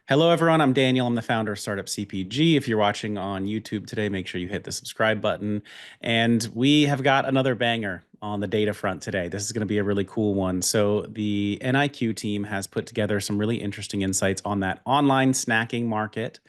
Hello, everyone. I'm Daniel. I'm the founder of Startup CPG. If you're watching on YouTube today, make sure you hit the subscribe button. And we have got another banger on the data front today. This is going to be a really cool one. So, the NIQ team has put together some really interesting insights on that online snacking market.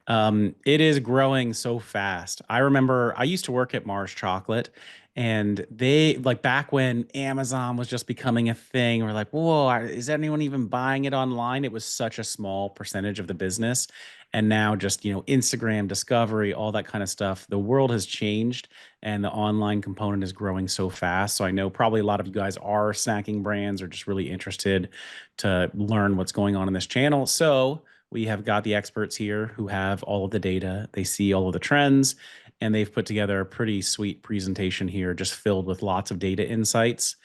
It is growing so fast. I remember I used to work at Mars Chocolate, and they like back when Amazon was just becoming a thing. We're like, whoa, is anyone even buying it online? It was such a small percentage of the business. And now just, Instagram, discovery, all that kind of stuff. The world has changed and the online component is growing so fast. So I know probably a lot of you guys are snacking brands or just really interested to learn what's going on in this channel. So we have got the experts here who have all of the data. They see all of the trends, and they've put together a pretty sweet presentation here, just filled with lots of data insights.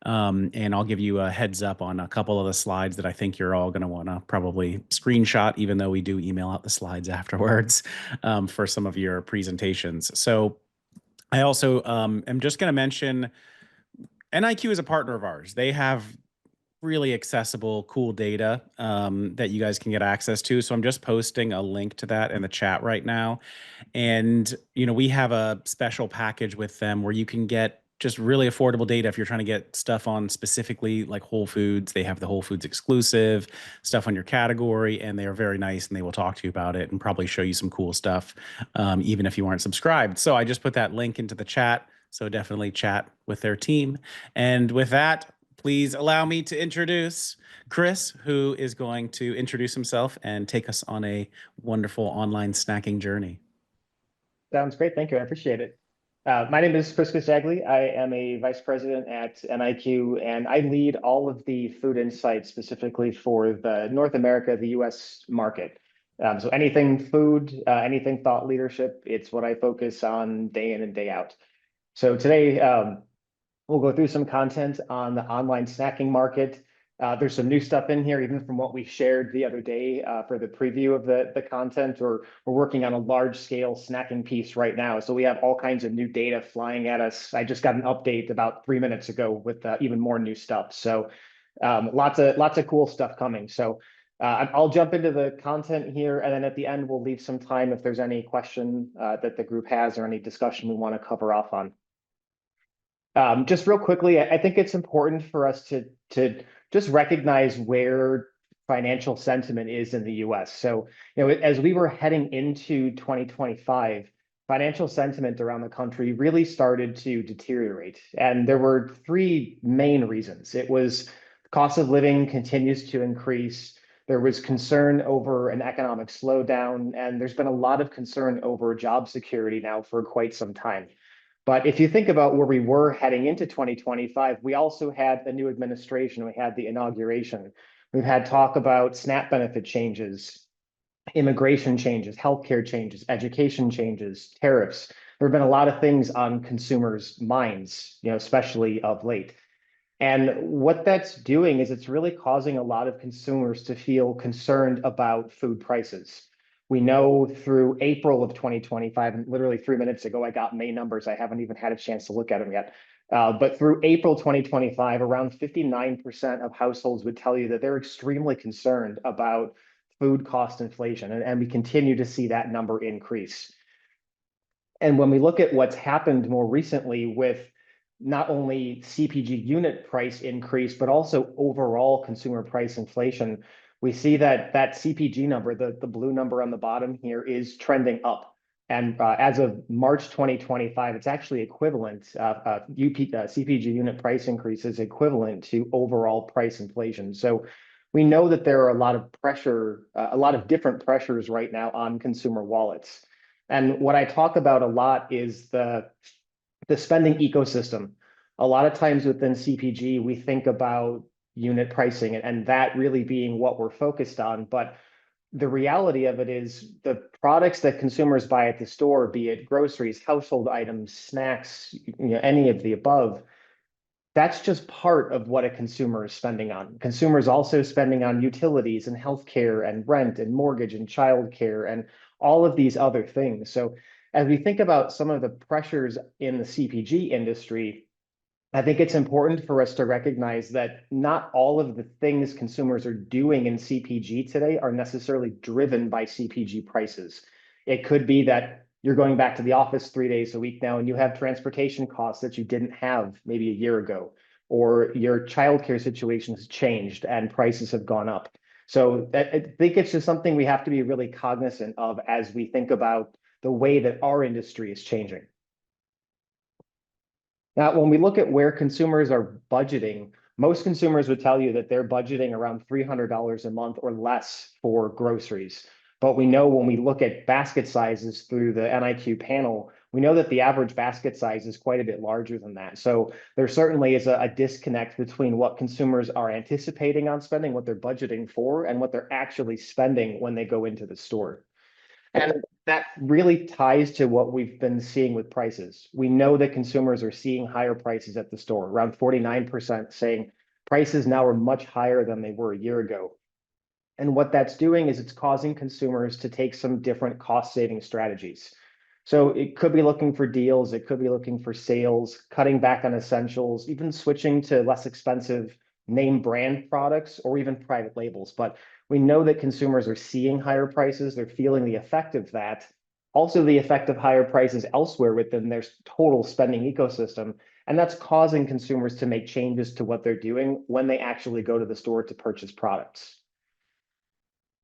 And I'll give you a heads up on a couple of the slides that I think you're all going to want to probably screenshot, even though we do email out the slides afterwards for some of your presentations. So I also am just going to mention NIQ is a partner of ours. They have really accessible, cool data that you guys can get access to. So I'm just posting a link to that in the chat right now. And, we have a special package with them where you can get just really affordable data if you're trying to get stuff on specifically like Whole Foods. They have the Whole Foods exclusive stuff on your category, and they are very nice and they will talk to you about it and probably show you some cool stuff, even if you aren't subscribed. So I just put that link into the chat. So definitely chat with their team. And with that, please allow me to introduce Chris, who is going to introduce himself and take us on a wonderful online snacking journey. Sounds great. Thank you. I appreciate it. My name is Chris Casagli. I am a vice president at NIQ, and I lead all of the food insights specifically for the North America, the US market. So anything food, anything thought leadership, it's what I focus on day in and day out. So today, we'll go through some content on the online snacking market. There's some new stuff in here, even from what we shared the other day for the preview of the content, or we're working on a large scale snacking piece right now. So we have all kinds of new data flying at us. I just got an update about 3 minutes ago with even more new stuff. So lots of cool stuff coming. So I'll jump into the content here, and then at the end, we'll leave some time if there's any question that the group has or any discussion we want to cover off on. Just real quickly, I think it's important for us to just recognize where financial sentiment is in the US. So, as we were heading into 2025, financial sentiment around the country really started to deteriorate. And there were three main reasons. It was cost of living continues to increase. There was concern over an economic slowdown, and there's been a lot of concern over job security now for quite some time. But if you think about where we were heading into 2025, we also had a new administration. We had the inauguration. We've had talk about SNAP benefit changes, immigration changes, healthcare changes, education changes, tariffs. There have been a lot of things on consumers' minds, especially of late. And what that's doing is it's really causing a lot of consumers to feel concerned about food prices. We know through April of 2025, and literally 3 minutes ago, I got May numbers. I haven't even had a chance to look at them yet. But through April 2025, around 59% of households would tell you that they're extremely concerned about food cost inflation, and we continue to see that number increase. And when we look at what's happened more recently with not only CPG unit price increase, but also overall consumer price inflation, we see that CPG number, the blue number on the bottom here, is trending up. And as of March 2025, it's actually equivalent. CPG unit price increase is equivalent to overall price inflation. So we know that there are a lot of pressure, a lot of different pressures right now on consumer wallets. And what I talk about a lot is the spending ecosystem. A lot of times within CPG, we think about unit pricing and that really being what we're focused on. But the reality of it is the products that consumers buy at the store, be it groceries, household items, snacks, any of the above, that's just part of what a consumer is spending on. Consumers also spending on utilities and healthcare and rent and mortgage and childcare and all of these other things. So as we think about some of the pressures in the CPG industry, I think it's important for us to recognize that not all of the things consumers are doing in CPG today are necessarily driven by CPG prices. It could be that you're going back to the office 3 days a week now and you have transportation costs that you didn't have maybe a year ago, or your childcare situation has changed and prices have gone up. So I think it's just something we have to be really cognizant of as we think about the way that our industry is changing. Now, when we look at where consumers are budgeting, most consumers would tell you that they're budgeting around $300 a month or less for groceries. But we know when we look at basket sizes through the NIQ panel, we know that the average basket size is quite a bit larger than that. So there certainly is a disconnect between what consumers are anticipating on spending, what they're budgeting for, and what they're actually spending when they go into the store. And that really ties to what we've been seeing with prices. We know that consumers are seeing higher prices at the store, around 49% saying prices now are much higher than they were a year ago. And what that's doing is it's causing consumers to take some different cost saving strategies. So it could be looking for deals, it could be looking for sales, cutting back on essentials, even switching to less expensive name brand products or even private labels. But we know that consumers are seeing higher prices, they're feeling the effect of that, also the effect of higher prices elsewhere within their total spending ecosystem. And that's causing consumers to make changes to what they're doing when they actually go to the store to purchase products.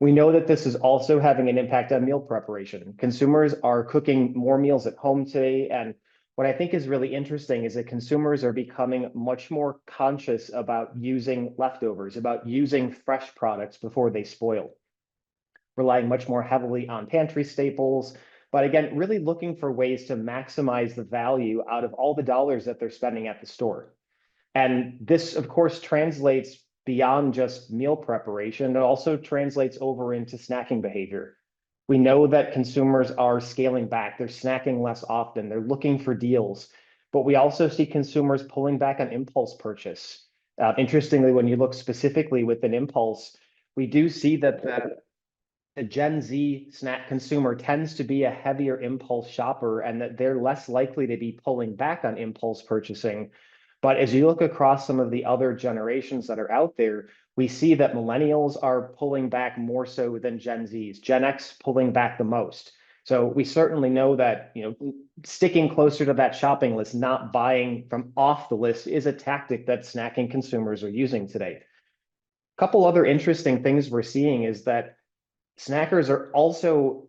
We know that this is also having an impact on meal preparation. Consumers are cooking more meals at home today. And what I think is really interesting is that consumers are becoming much more conscious about using leftovers, about using fresh products before they spoil, relying much more heavily on pantry staples. But again, really looking for ways to maximize the value out of all the dollars that they're spending at the store. And this, of course, translates beyond just meal preparation. It also translates over into snacking behavior. We know that consumers are scaling back. They're snacking less often. They're looking for deals. But we also see consumers pulling back on impulse purchase. Interestingly, when you look specifically with an impulse, we do see that the Gen Z snack consumer tends to be a heavier impulse shopper and that they're less likely to be pulling back on impulse purchasing. But as you look across some of the other generations that are out there, we see that millennials are pulling back more so than Gen Zs, Gen X pulling back the most. So we certainly know that, sticking closer to that shopping list, not buying from off the list is a tactic that snacking consumers are using today. A couple other interesting things we're seeing is that snackers are also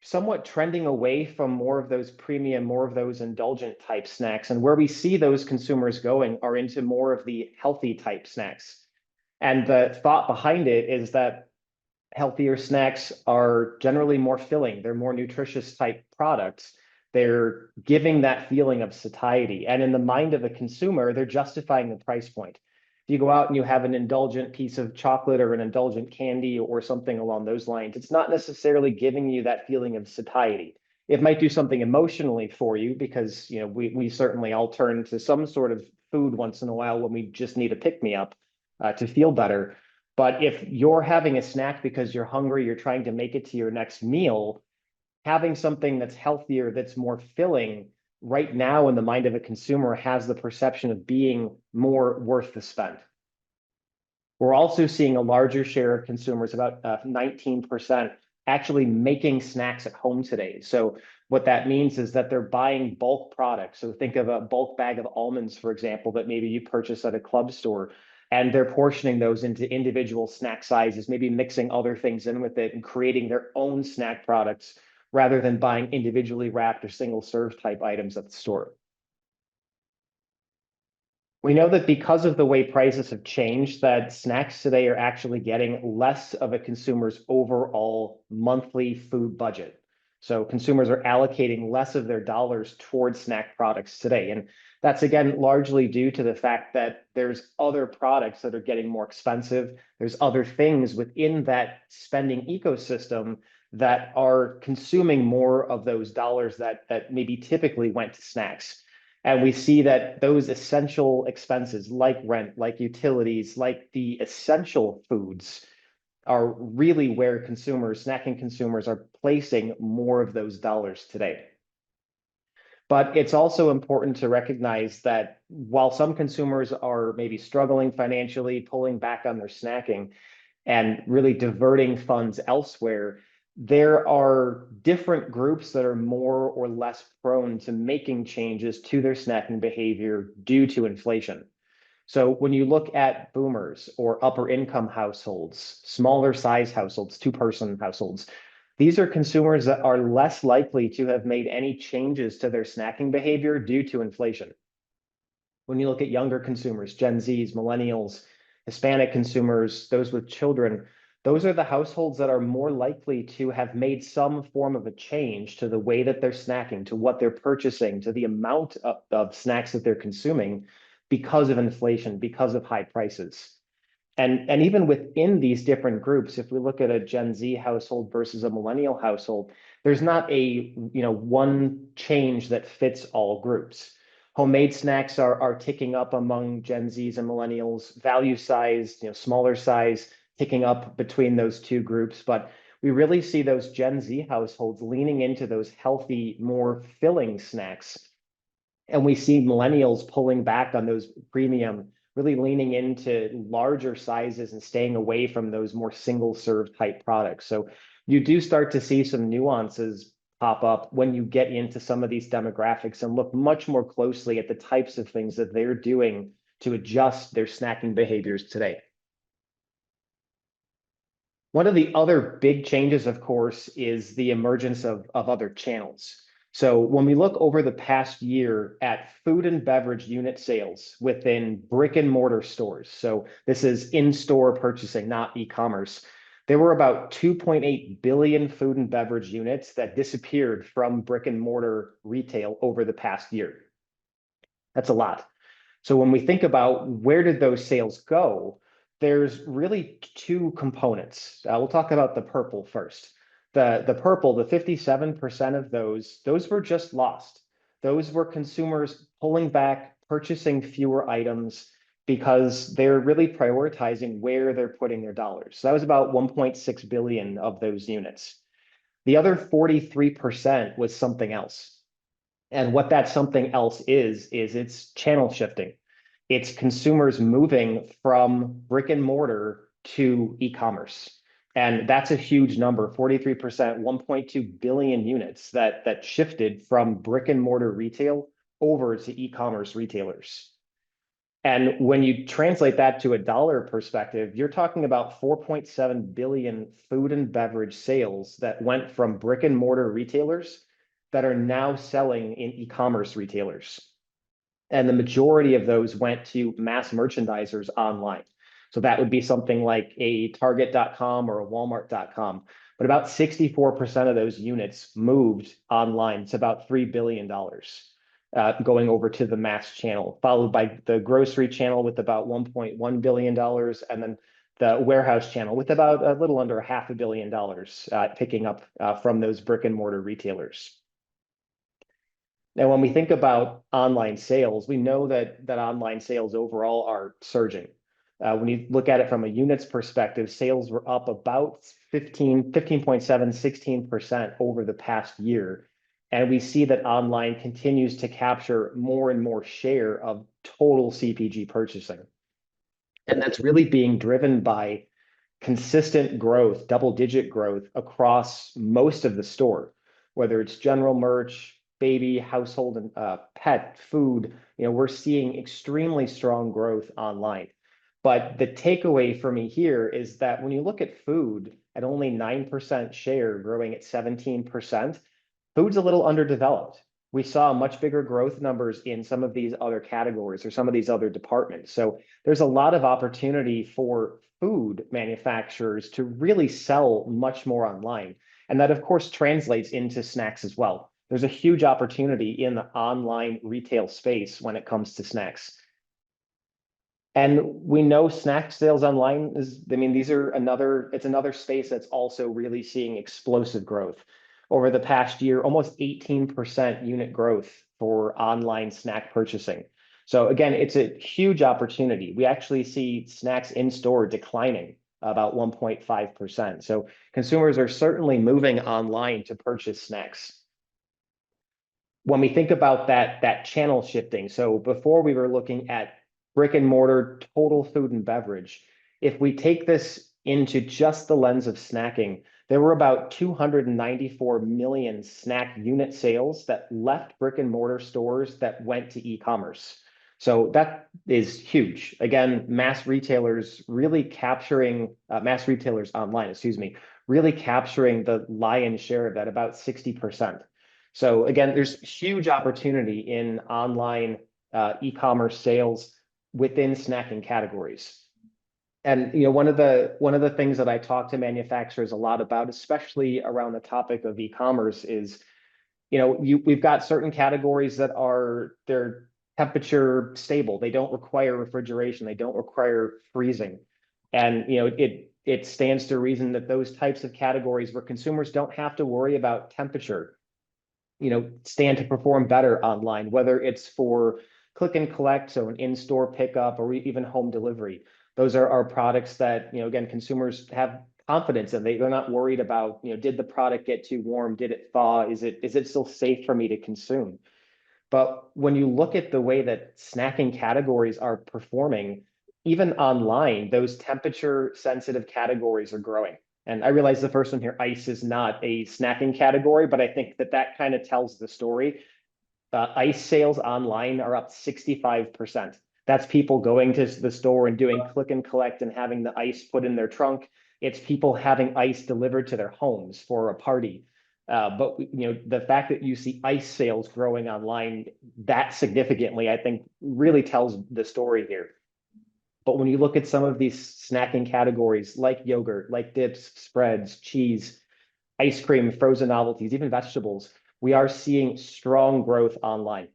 somewhat trending away from more of those premium, more of those indulgent type snacks. And where we see those consumers going are into more of the healthy type snacks. And the thought behind it is that healthier snacks are generally more filling. They're more nutritious type products. They're giving that feeling of satiety. And in the mind of the consumer, they're justifying the price point. If you go out and you have an indulgent piece of chocolate or an indulgent candy or something along those lines, it's not necessarily giving you that feeling of satiety. It might do something emotionally for you because we certainly all turn to some sort of food once in a while when we just need a pick-me-up to feel better. But if you're having a snack because you're hungry, you're trying to make it to your next meal, having something that's healthier, that's more filling right now in the mind of a consumer has the perception of being more worth the spend. We're also seeing a larger share of consumers, about 19%, actually making snacks at home today. So what that means is that they're buying bulk products. So think of a bulk bag of almonds, for example, that maybe you purchase at a club store, and they're portioning those into individual snack sizes, maybe mixing other things in with it and creating their own snack products rather than buying individually wrapped or single serve type items at the store. We know that because of the way prices have changed, that snacks today are actually getting less of a consumer's overall monthly food budget. So consumers are allocating less of their dollars towards snack products today. And that's again largely due to the fact that there's other products that are getting more expensive. There's other things within that spending ecosystem that are consuming more of those dollars that maybe typically went to snacks. And we see that those essential expenses like rent, like utilities, like the essential foods are really where snacking consumers are placing more of those dollars today. But it's also important to recognize that while some consumers are maybe struggling financially, pulling back on their snacking and really diverting funds elsewhere, there are different groups that are more or less prone to making changes to their snacking behavior due to inflation. So when you look at boomers or upper income households, smaller size households, two-person households, these are consumers that are less likely to have made any changes to their snacking behavior due to inflation. When you look at younger consumers, Gen Zs, millennials, Hispanic consumers, those with children, those are the households that are more likely to have made some form of a change to the way that they're snacking, to what they're purchasing, to the amount of snacks that they're consuming because of inflation, because of high prices. And even within these different groups, if we look at a Gen Z household versus a millennial household, there's not a one change that fits all groups. Homemade snacks are ticking up among Gen Zs and millennials, value size, smaller size, ticking up between those two groups. But we really see those Gen Z households leaning into those healthy, more filling snacks. And we see millennials pulling back on those premium, really leaning into larger sizes and staying away from those more single serve type products. So you do start to see some nuances pop up when you get into some of these demographics and look much more closely at the types of things that they're doing to adjust their snacking behaviors today. One of the other big changes, of course, is the emergence of other channels. So when we look over the past year at food and beverage unit sales within brick and mortar stores, so this is in-store purchasing, not e-commerce, there were about 2.8 billion food and beverage units that disappeared from brick and mortar retail over the past year. That's a lot. So when we think about where did those sales go, there's really two components. We'll talk about the purple first. The purple, the 57% of those were just lost. Those were consumers pulling back, purchasing fewer items because they're really prioritizing where they're putting their dollars. So that was about 1.6 billion of those units. The other 43% was something else. And what that something else is it's channel shifting. It's consumers moving from brick and mortar to e-commerce. And that's a huge number, 43%, 1.2 billion units that shifted from brick and mortar retail over to e-commerce retailers. And when you translate that to a dollar perspective, you're talking about 4.7 billion food and beverage sales that went from brick and mortar retailers that are now selling in e-commerce retailers. And the majority of those went to mass merchandisers online. So that would be something like a Target.com or a Walmart.com. But about 64% of those units moved online. It's about $3 billion going over to the mass channel, followed by the grocery channel with about $1.1 billion, and then the warehouse channel with about a little under $500 million picking up from those brick and mortar retailers. Now, when we think about online sales, we know that online sales overall are surging. When you look at it from a units perspective, sales were up about 15.7, 16% over the past year. And we see that online continues to capture more and more share of total CPG purchasing. And that's really being driven by consistent growth, double-digit growth across most of the store, whether it's general merch, baby, household, and pet, food. We're seeing extremely strong growth online. But the takeaway for me here is that when you look at food at only 9% share growing at 17%, food's a little underdeveloped. We saw much bigger growth numbers in some of these other categories or some of these other departments. So there's a lot of opportunity for food manufacturers to really sell much more online. And that, of course, translates into snacks as well. There's a huge opportunity in the online retail space when it comes to snacks. And we know snack sales online it's another space that's also really seeing explosive growth. Over the past year, almost 18% unit growth for online snack purchasing. So again, it's a huge opportunity. We actually see snacks in store declining about 1.5%. So consumers are certainly moving online to purchase snacks. when we think about that channel shifting, so before we were looking at brick and mortar total food and beverage, if we take this into just the lens of snacking, there were about 294 million snack unit sales that left brick and mortar stores that went to e-commerce. So that is huge. Again, mass retailers online, excuse me, really capturing the lion's share of that, about 60%. So again, there's huge opportunity in online e-commerce sales within snacking categories. And one of the things that I talk to manufacturers a lot about, especially around the topic of e-commerce, is we've got certain categories that they're temperature stable. They don't require refrigeration. They don't require freezing. And it stands to reason that those types of categories where consumers don't have to worry about temperature stand to perform better online, whether it's for click and collect, so an in-store pickup, or even home delivery. Those are products that, again, consumers have confidence in. They're not worried about, did the product get too warm? Did it thaw? Is it still safe for me to consume? But when you look at the way that snacking categories are performing, even online, those temperature sensitive categories are growing. And I realize the first one here, ice, is not a snacking category, but I think that kind of tells the story. Ice sales online are up 65%. That's people going to the store and doing click and collect and having the ice put in their trunk. It's people having ice delivered to their homes for a party. But the fact that you see ice sales growing online that significantly, I think really tells the story here. But when you look at some of these snacking categories like yogurt, like dips, spreads, cheese, ice cream, frozen novelties, even vegetables, we are seeing strong growth online.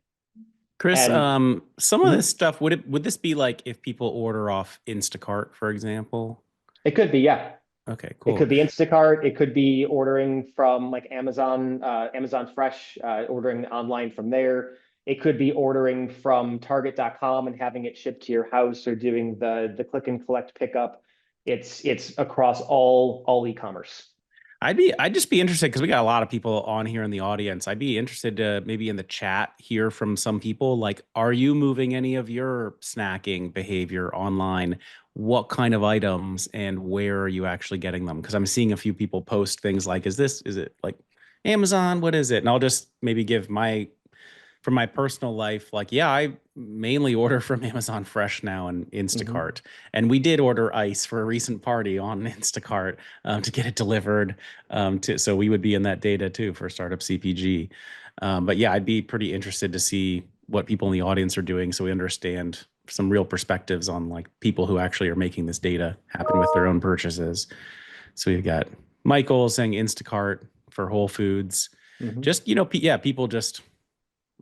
Chris, And some of this mhm, stuff, would this be like if people order off Instacart, for example? it could be, yeah. Okay, It cool. could be Instacart. It could be ordering from like Amazon, Amazon Fresh, ordering online from there. It could be ordering from Target.com and having it shipped to your house, or doing the click and collect pickup. It's across all e-commerce. I'd just be interested because we got a lot of people on here in the audience. I'd be interested to maybe in the chat hear from some people like, are you moving any of your snacking behavior online? What kind of items and where are you actually getting them? Because I'm seeing a few people post things like, is it like Amazon? What is it? And I'll just maybe give my from my personal life, like, yeah, I mainly order from Amazon Fresh now and Mhm. Instacart. And we did order ice for a recent party on Instacart to get it delivered. So we would be in that data too for Startup CPG. But yeah, I'd be pretty interested to see what people in the audience are doing so we understand some real perspectives on like people who actually are making this data happen with their own purchases. So we've got Michael saying Instacart for Whole Foods. Mhm. Just, yeah, people just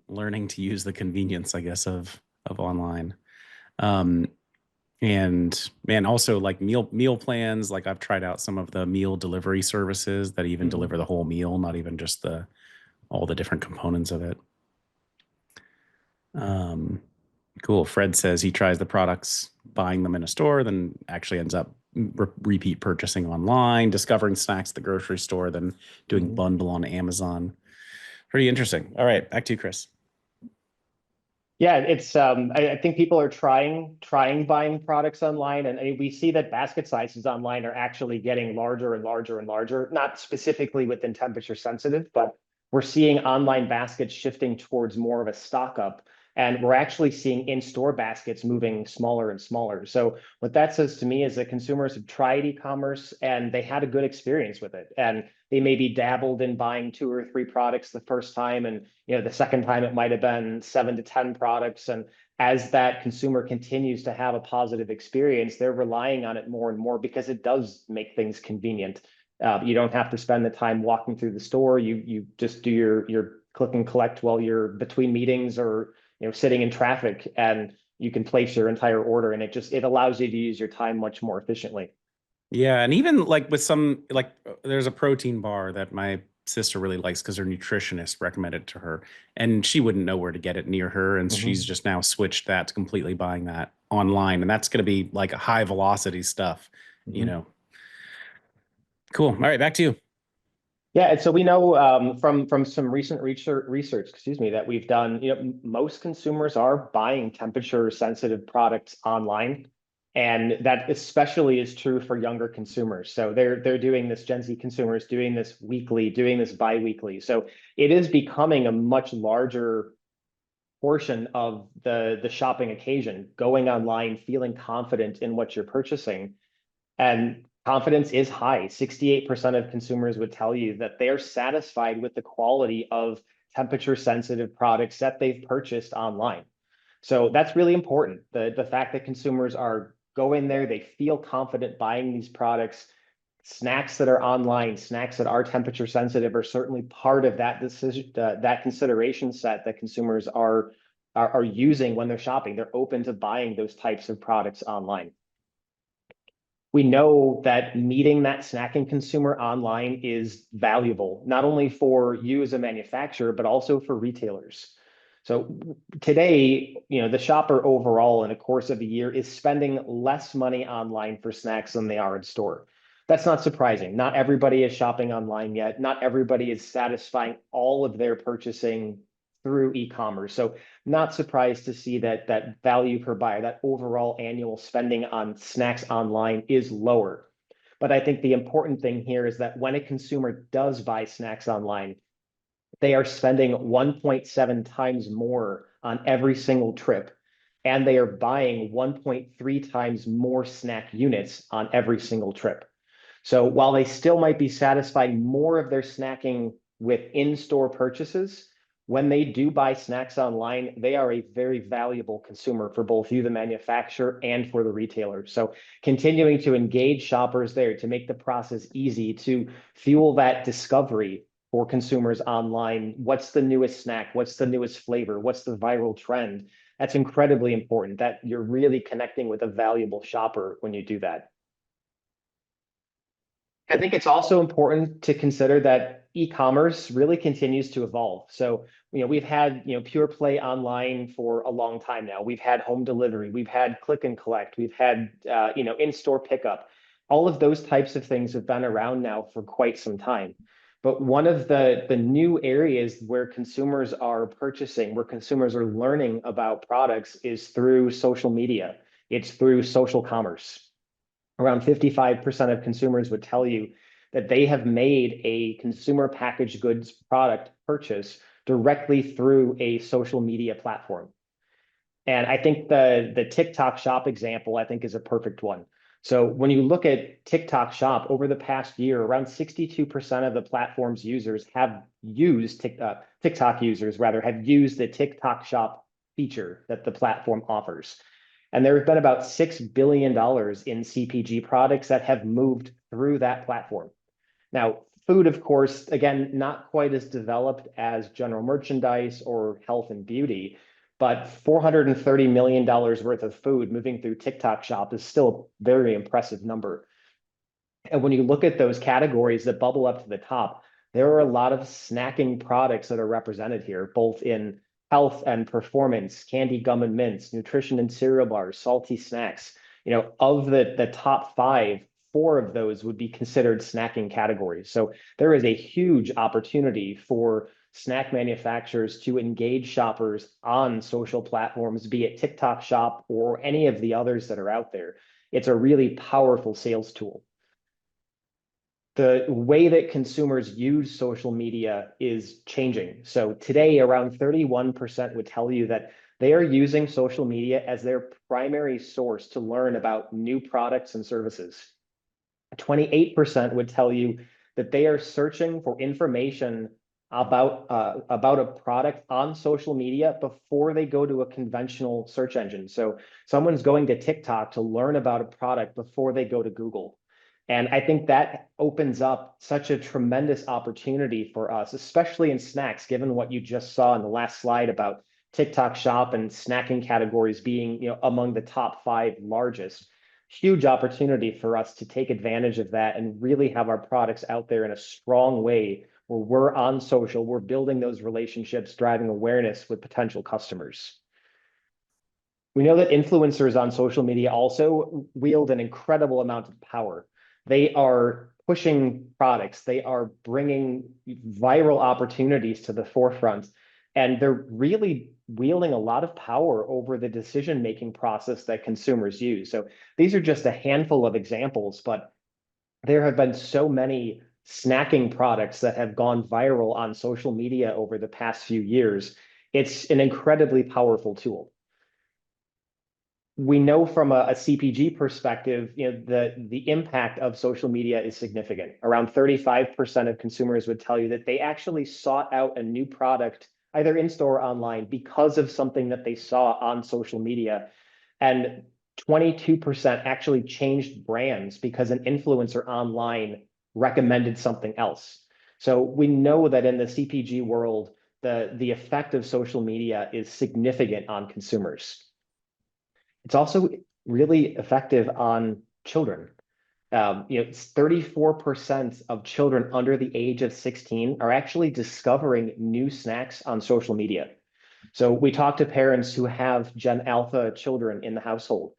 learning to use the convenience, I guess, of online. Um, and man, also like meal plans. Like I've tried out some of the meal delivery services that even deliver Mhm. the whole meal, not even just the all the different components of it. Um, cool. Fred says he tries the products, buying them in a store, then actually ends up repeat purchasing online, discovering snacks at the grocery store, then doing Mhm. bundle on Amazon. Pretty interesting. All right, back to you, Chris. Yeah, I think people are trying buying products online, and we see that basket sizes online are actually getting larger and larger and larger, not specifically within temperature sensitive, but we're seeing online baskets shifting towards more of a stock up, and we're actually seeing in-store baskets moving smaller and smaller. So what that says to me is that consumers have tried e-commerce and they had a good experience with it, and they maybe dabbled in buying 2 or 3 products the first time, and the second time it might have been 7 to 10 products. And as that consumer continues to have a positive experience, they're relying on it more and more because it does make things convenient. You don't have to spend the time walking through the store. You just do your click and collect while you're between meetings, or sitting in traffic, and you can place your entire order, and it allows you to use your time much more efficiently. Yeah, and even like with some like there's a protein bar that my sister really likes because her nutritionist recommended it to her, and she wouldn't know where to get it near her, and she's Mhm. just now switched that to completely buying that online, and that's going to be like a high velocity stuff, you Mhm. know. Cool. All right, back to you. Yeah, and so we know from some recent research, excuse me, that we've done, most consumers are buying temperature sensitive products online, and that especially is true for younger consumers. So they're doing this, Gen Z consumers doing this weekly, doing this bi-weekly. So it is becoming a much larger portion of the shopping occasion, going online, feeling confident in what you're purchasing. And confidence is high. 68% of consumers would tell you that they are satisfied with the quality of temperature sensitive products that they've purchased online. So that's really important. The fact that consumers are going there, they feel confident buying these products. Snacks that are online, snacks that are temperature sensitive are certainly part of that decision, that consideration set that consumers are using when they're shopping. They're open to buying those types of products online. We know that meeting that snacking consumer online is valuable, not only for you as a manufacturer, but also for retailers. So today, the shopper overall in a course of a year is spending less money online for snacks than they are in store. That's not surprising. Not everybody is shopping online yet. Not everybody is satisfying all of their purchasing through e-commerce. So not surprised to see that value per buyer, that overall annual spending on snacks online is lower. But I think the important thing here is that when a consumer does buy snacks online, they are spending 1.7 times more on every single trip, and they are buying 1.3 times more snack units on every single trip. So while they still might be satisfying more of their snacking with in-store purchases, when they do buy snacks online, they are a very valuable consumer for both you, the manufacturer, and for the retailer. So continuing to engage shoppers there to make the process easy to fuel that discovery for consumers online. What's the newest snack? What's the newest flavor? What's the viral trend? That's incredibly important that you're really connecting with a valuable shopper when you do that. I think it's also important to consider that e-commerce really continues to evolve. So, we've had, pure play online for a long time now. We've had home delivery, we've had click and collect, we've had, in-store pickup. All of those types of things have been around now for quite some time. But one of the new areas where consumers are purchasing, where consumers are learning about products is through social media. It's through social commerce. Around 55% of consumers would tell you that they have made a consumer packaged goods product purchase directly through a social media platform. And I think the TikTok Shop example, I think, is a perfect one. So when you look at TikTok Shop over the past year, around 62% of the platform's users have used TikTok users rather have used the TikTok Shop feature that the platform offers. And there have been about $6 billion in CPG products that have moved through that platform. Now, food, of course, again, not quite as developed as general merchandise or health and beauty, but $430 million worth of food moving through TikTok Shop is still a very impressive number. And when you look at those categories that bubble up to the top, there are a lot of snacking products that are represented here, both in health and performance, candy, gum, and mints, nutrition and cereal bars, salty snacks. Of the top five, four of those would be considered snacking categories. So there is a huge opportunity for snack manufacturers to engage shoppers on social platforms, be it TikTok Shop or any of the others that are out there. It's a really powerful sales tool. The way that consumers use social media is changing. So today, around 31% would tell you that they are using social media as their primary source to learn about new products and services. 28% would tell you that they are searching for information about a product on social media before they go to a conventional search engine. So someone's going to TikTok to learn about a product before they go to Google. And I think that opens up such a tremendous opportunity for us, especially in snacks, given what you just saw in the last slide about TikTok Shop and snacking categories being, among the top five largest. Huge opportunity for us to take advantage of that and really have our products out there in a strong way where we're on social, we're building those relationships, driving awareness with potential customers. We know that influencers on social media also wield an incredible amount of power. They are pushing products. They are bringing viral opportunities to the forefront. And they're really wielding a lot of power over the decision-making process that consumers use. So these are just a handful of examples, but there have been so many snacking products that have gone viral on social media over the past few years. It's an incredibly powerful tool. We know from a CPG perspective, the impact of social media is significant. Around 35% of consumers would tell you that they actually sought out a new product, either in store or online, because of something that they saw on social media. And 22% actually changed brands because an influencer online recommended something else. So we know that in the CPG world, the effect of social media is significant on consumers. It's also really effective on children. 34% of children under the age of 16 are actually discovering new snacks on social media. So we talk to parents who have Gen Alpha children in the household,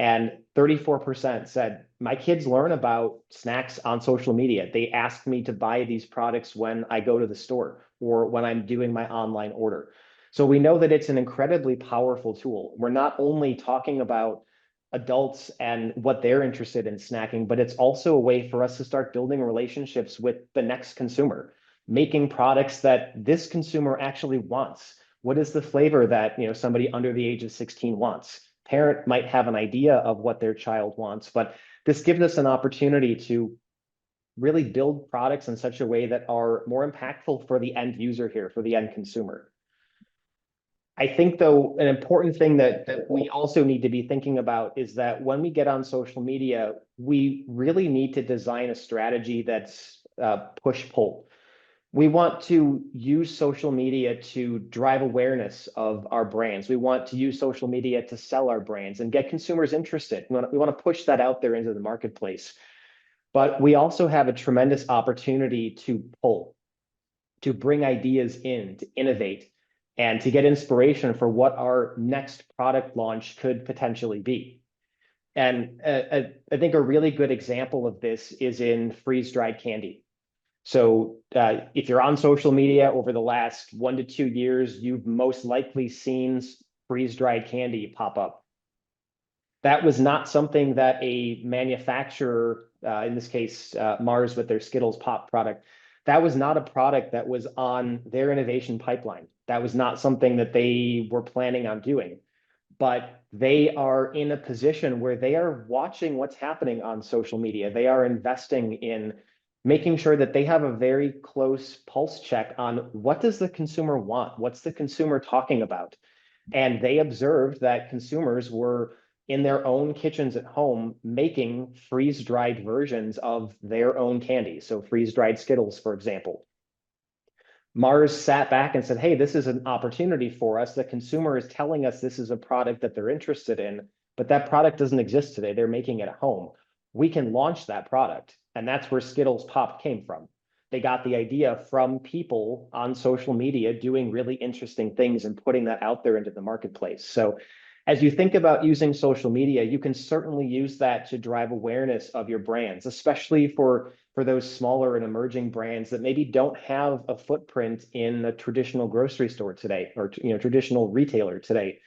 and 34% said, my kids learn about snacks on social media. They ask me to buy these products when I go to the store or when I'm doing my online order. So we know that it's an incredibly powerful tool. We're not only talking about adults and what they're interested in snacking, but it's also a way for us to start building relationships with the next consumer, making products that this consumer actually wants. What is the flavor that somebody under the age of 16 wants? Parent might have an idea of what their child wants, but this gives us an opportunity to really build products in such a way that are more impactful for the end user here, for the end consumer. I think, though, an important thing that we also need to be thinking about is that when we get on social media, we really need to design a strategy that's push-pull. We want to use social media to drive awareness of our brands. We want to use social media to sell our brands and get consumers interested. We want to push that out there into the marketplace. But we also have a tremendous opportunity to pull, to bring ideas in, to innovate, and to get inspiration for what our next product launch could potentially be. And I think a really good example of this is in freeze-dried candy. So if you're on social media over the last 1 to 2 years, you've most likely seen freeze-dried candy pop up. That was not something that a manufacturer, in this case, Mars with their Skittles Pop product, that was not a product that was on their innovation pipeline. That was not something that they were planning on doing. But they are in a position where they are watching what's happening on social media. They are investing in making sure that they have a very close pulse check on what does the consumer want? What's the consumer talking about? And they observed that consumers were in their own kitchens at home making freeze-dried versions of their own candy. So freeze-dried Skittles, for example. Mars sat back and said, hey, this is an opportunity for us. The consumer is telling us this is a product that they're interested in, but that product doesn't exist today. They're making it at home. We can launch that product. And that's where Skittles Pop came from. They got the idea from people on social media doing really interesting things and putting that out there into the marketplace. So as you think about using social media, you can certainly use that to drive awareness of your brands, especially for those smaller and emerging brands that maybe don't have a footprint in a traditional grocery store today or traditional retailer today.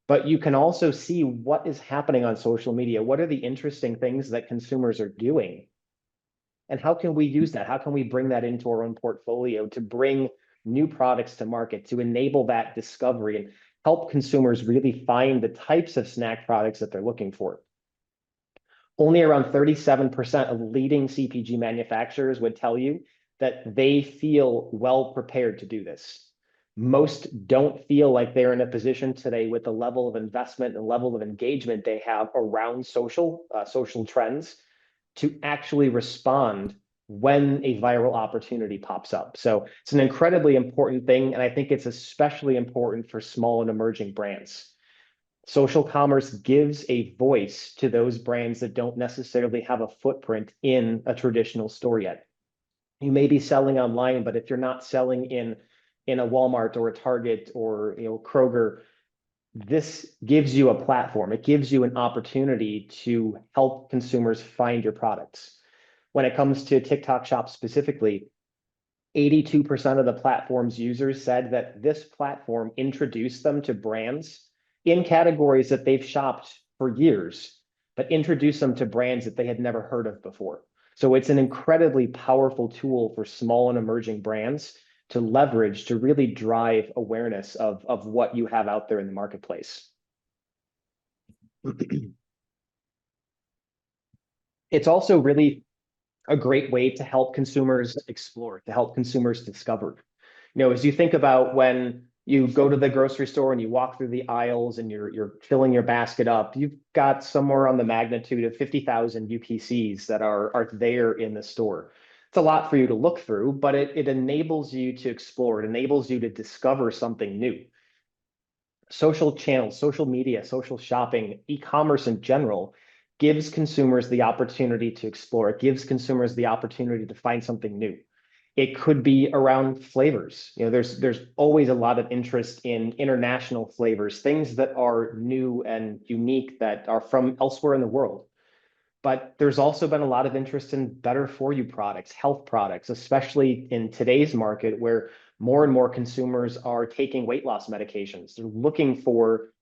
But you can also see what is happening on social media. What are the interesting things that consumers are doing? And how can we use that? How can we bring that into our own portfolio to bring new products to market, to enable that discovery and help consumers really find the types of snack products that they're looking for? Only around 37% of leading CPG manufacturers would tell you that they feel well prepared to do this. Most don't feel like they're in a position today with the level of investment and level of engagement they have around social trends to actually respond when a viral opportunity pops up. So it's an incredibly important thing, and I think it's especially important for small and emerging brands. Social commerce gives a voice to those brands that don't necessarily have a footprint in a traditional store yet. You may be selling online, but if you're not selling in a Walmart or a Target or Kroger, this gives you a platform. It gives you an opportunity to help consumers find your products. when it comes to TikTok Shop specifically, 82% of the platform's users said that this platform introduced them to brands in categories that they've shopped for years, but introduced them to brands that they had never heard of before. So it's an incredibly powerful tool for small and emerging brands to leverage to really drive awareness of what you have out there in the marketplace. It's also really a great way to help consumers explore, to help consumers discover. As you think about when you go to the grocery store and you walk through the aisles and you're filling your basket up, you've got somewhere on the magnitude of 50,000 UPCs that are there in the store. It's a lot for you to look through, but it enables you to explore. It enables you to discover something new. Social channels, social media, social shopping, e-commerce in general gives consumers the opportunity to explore. It gives consumers the opportunity to find something new. It could be around flavors. There's always a lot of interest in international flavors, things that are new and unique that are from elsewhere in the world. But there's also been a lot of interest in better for you products, health products, especially in today's market where more and more consumers are taking weight loss medications. They're looking for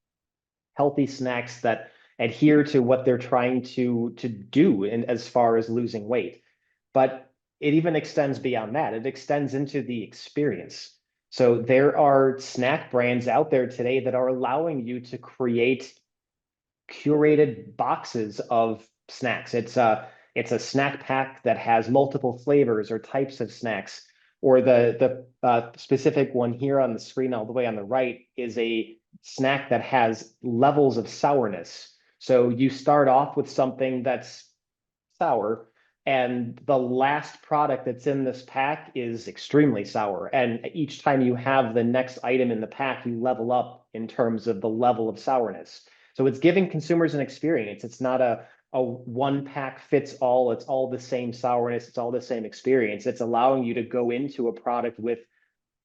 healthy snacks that adhere to what they're trying to do in as far as losing weight. But it even extends beyond that. It extends into the experience. So there are snack brands out there today that are allowing you to create curated boxes of snacks. It's a snack pack that has multiple flavors or types of snacks. Or the specific one here on the screen all the way on the right is a snack that has levels of sourness. So you start off with something that's sour, and the last product that's in this pack is extremely sour. And each time you have the next item in the pack, you level up in terms of the level of sourness. So it's giving consumers an experience. It's not a one pack fits all. It's all the same sourness. It's all the same experience. It's allowing you to go into a product with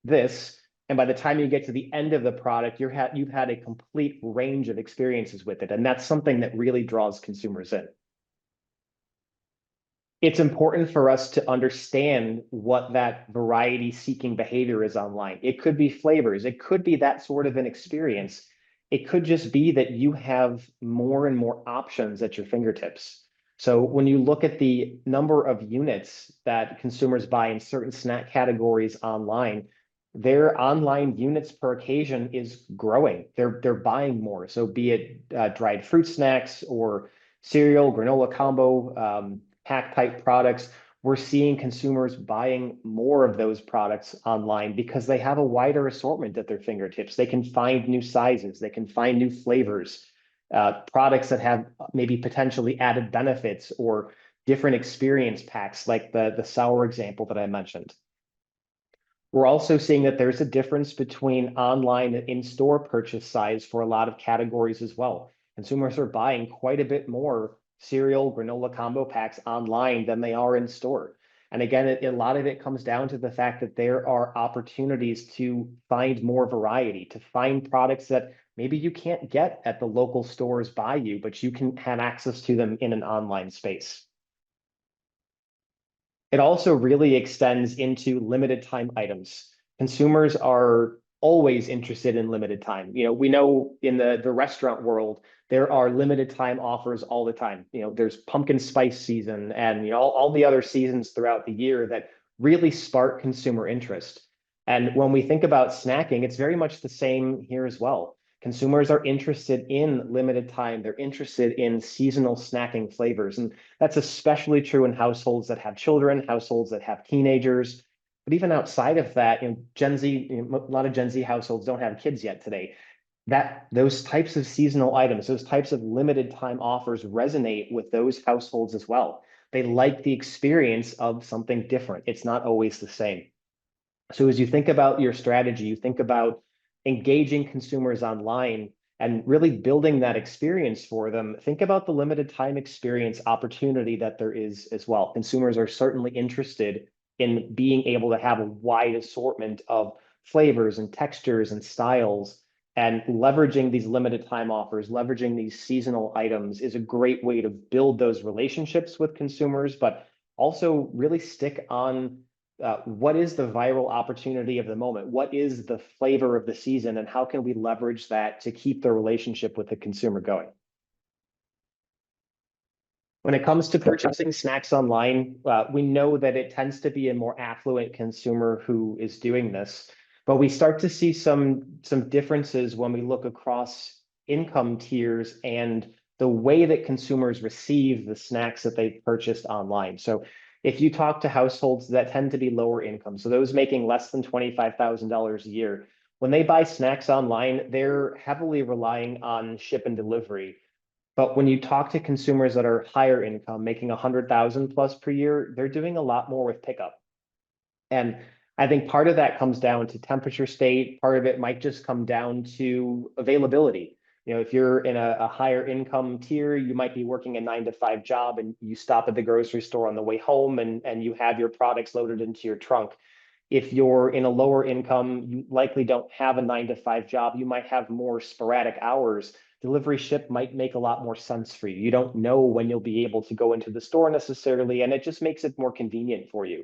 this. And by the time you get to the end of the product, you've had a complete range of experiences with it. And that's something that really draws consumers in. It's important for us to understand what that variety seeking behavior is online. It could be flavors. It could be that sort of an experience. It could just be that you have more and more options at your fingertips. So when you look at the number of units that consumers buy in certain snack categories online, their online units per occasion is growing. They're buying more. So be it dried fruit snacks or cereal, granola combo, pack type products, we're seeing consumers buying more of those products online because they have a wider assortment at their fingertips. They can find new sizes, they can find new flavors, products that have maybe potentially added benefits or different experience packs like the sour example that I mentioned. We're also seeing that there's a difference between online and in-store purchase size for a lot of categories as well. Consumers are buying quite a bit more cereal, granola combo packs online than they are in store. And again, a lot of it comes down to the fact that there are opportunities to find more variety, to find products that maybe you can't get at the local stores by you, but you can have access to them in an online space. It also really extends into limited time items. Consumers are always interested in limited time. We know in the restaurant world, there are limited time offers all the time. There's pumpkin spice season and all the other seasons throughout the year that really spark consumer interest. And when we think about snacking, it's very much the same here as well. Consumers are interested in limited time. They're interested in seasonal snacking flavors. And that's especially true in households that have children, households that have teenagers. But even outside of that, Gen Z, a lot of Gen Z households don't have kids yet today. Those types of seasonal items, those types of limited time offers resonate with those households as well. They like the experience of something different. It's not always the same. So as you think about your strategy, you think about engaging consumers online and really building that experience for them, think about the limited time experience opportunity that there is as well. Consumers are certainly interested in being able to have a wide assortment of flavors and textures and styles, and leveraging these limited time offers, leveraging these seasonal items is a great way to build those relationships with consumers, but also really stick on what is the viral opportunity of the moment? What is the flavor of the season? And how can we leverage that to keep the relationship with the consumer going? When it comes to purchasing snacks online, we know that it tends to be a more affluent consumer who is doing this, but we start to see some differences when we look across income tiers and the way that consumers receive the snacks that they've purchased online. So if you talk to households that tend to be lower income, so those making less than $25,000 a year, when they buy snacks online, they're heavily relying on ship and delivery. But when you talk to consumers that are higher income, making 100,000 plus per year, they're doing a lot more with pickup. And I think part of that comes down to temperature state. Part of it might just come down to availability. If you're in a higher income tier, you might be working a 9 to 5 job and you stop at the grocery store on the way home and you have your products loaded into your trunk. If you're in a lower income, you likely don't have a 9 to 5 job. You might have more sporadic hours. Delivery ship might make a lot more sense for you. You don't know when you'll be able to go into the store necessarily, and it just makes it more convenient for you.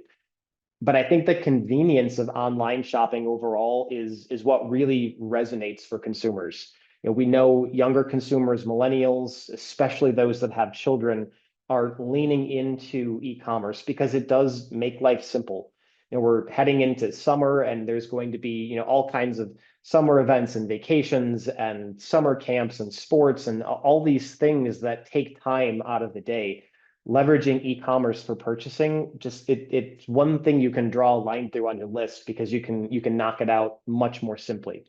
But I think the convenience of online shopping overall is what really resonates for consumers. We know younger consumers, millennials, especially those that have children, are leaning into e-commerce because it does make life simple. We're heading into summer and there's going to be, all kinds of summer events and vacations and summer camps and sports and all these things that take time out of the day. Leveraging e-commerce for purchasing, just it's one thing you can draw a line through on your list because you can knock it out much more simply.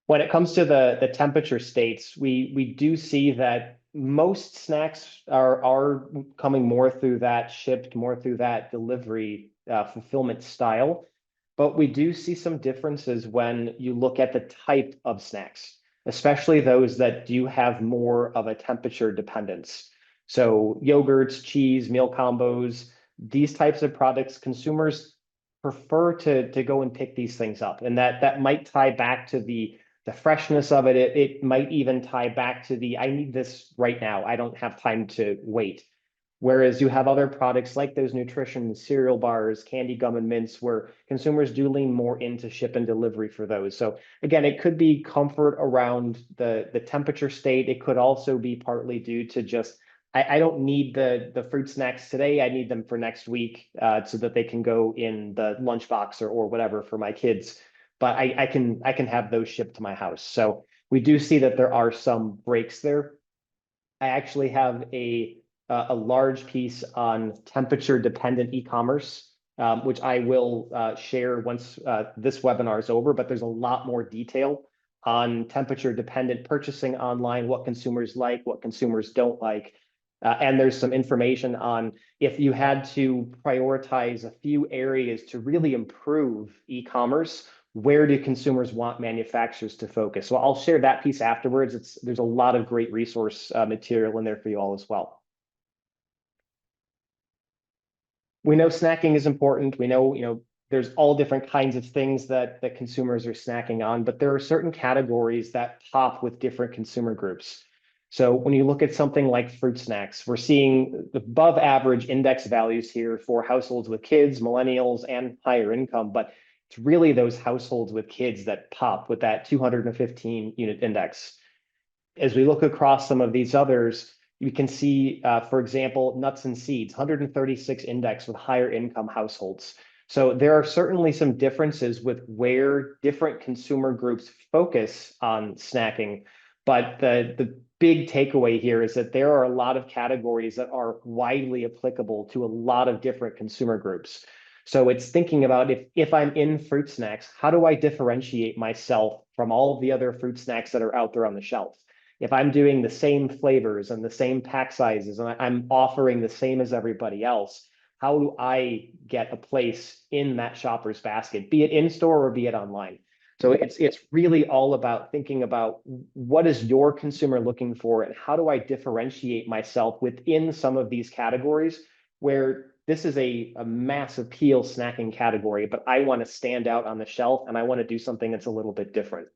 When it comes to the temperature states, we do see that most snacks are coming more through that shipped, more through that delivery fulfillment style. But we do see some differences when you look at the type of snacks, especially those that do have more of a temperature dependence. So yogurts, cheese, meal combos, these types of products, consumers prefer to go and pick these things up. And that might tie back to the freshness of it. It might even tie back to I need this right now. I don't have time to wait. Whereas you have other products like those nutrition cereal bars, candy gum and mints, where consumers do lean more into ship and delivery for those. So again, it could be comfort around the temperature state. It could also be partly due to just, I don't need the fruit snacks today. I need them for next week so that they can go in the lunchbox or whatever for my kids. But I can have those shipped to my house. So we do see that there are some breaks there. I actually have a large piece on temperature dependent e-commerce, which I will share once this webinar is over, but there's a lot more detail on temperature dependent purchasing online, what consumers like, what consumers don't like. And there's some information on if you had to prioritize a few areas to really improve e-commerce, where do consumers want manufacturers to focus? So I'll share that piece afterwards. There's a lot of great resource material in there for you all as well. We know snacking is important. We know, there's all different kinds of things that consumers are snacking on, but there are certain categories that pop with different consumer groups. So when you look at something like fruit snacks, we're seeing above average index values here for households with kids, millennials, and higher income, but it's really those households with kids that pop with that 215 unit index. As we look across some of these others, you can see, for example, nuts and seeds, 136 index with higher income households. So there are certainly some differences with where different consumer groups focus on snacking. But the big takeaway here is that there are a lot of categories that are widely applicable to a lot of different consumer groups. So it's thinking about if I'm in fruit snacks, how do I differentiate myself from all of the other fruit snacks that are out there on the shelf? If I'm doing the same flavors and the same pack sizes and I'm offering the same as everybody else, how do I get a place in that shopper's basket, be it in store or be it online? So it's really all about thinking about what is your consumer looking for and how do I differentiate myself within some of these categories where this is a mass appeal snacking category, but I want to stand out on the shelf and I want to do something that's a little bit different.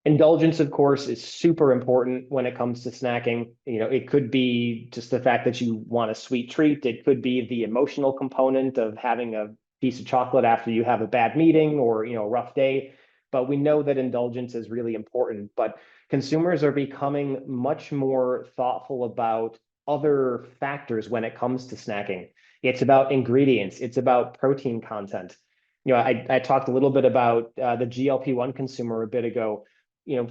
Indulgence, of course, is super important when it comes to snacking. It could be just the fact that you want a sweet treat. It could be the emotional component of having a piece of chocolate after you have a bad meeting or, a rough day. But we know that indulgence is really important. But consumers are becoming much more thoughtful about other factors when it comes to snacking. It's about ingredients. It's about protein content. I talked a little bit about the GLP-1 consumer a bit ago.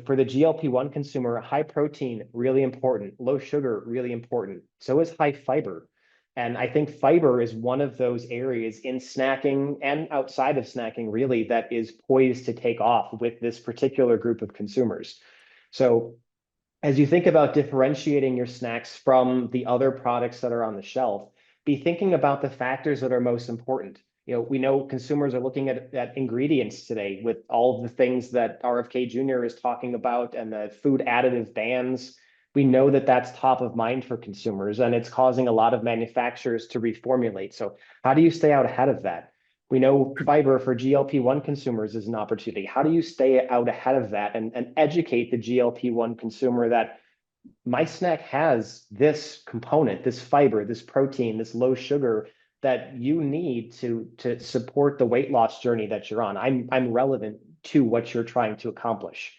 For the GLP-1 consumer, high protein, really important. Low sugar, really important. So is high fiber. And I think fiber is one of those areas in snacking and outside of snacking, really, that is poised to take off with this particular group of consumers. So as you think about differentiating your snacks from the other products that are on the shelf, be thinking about the factors that are most important. We know consumers are looking at ingredients today with all of the things that RFK Jr. is talking about and the food additive bans. We know that that's top of mind for consumers, and it's causing a lot of manufacturers to reformulate. So how do you stay out ahead of that? We know fiber for GLP-1 consumers is an opportunity. How do you stay out ahead of that and educate the GLP-1 consumer that my snack has this component, this fiber, this protein, this low sugar that you need to support the weight loss journey that you're on. I'm relevant to what you're trying to accomplish.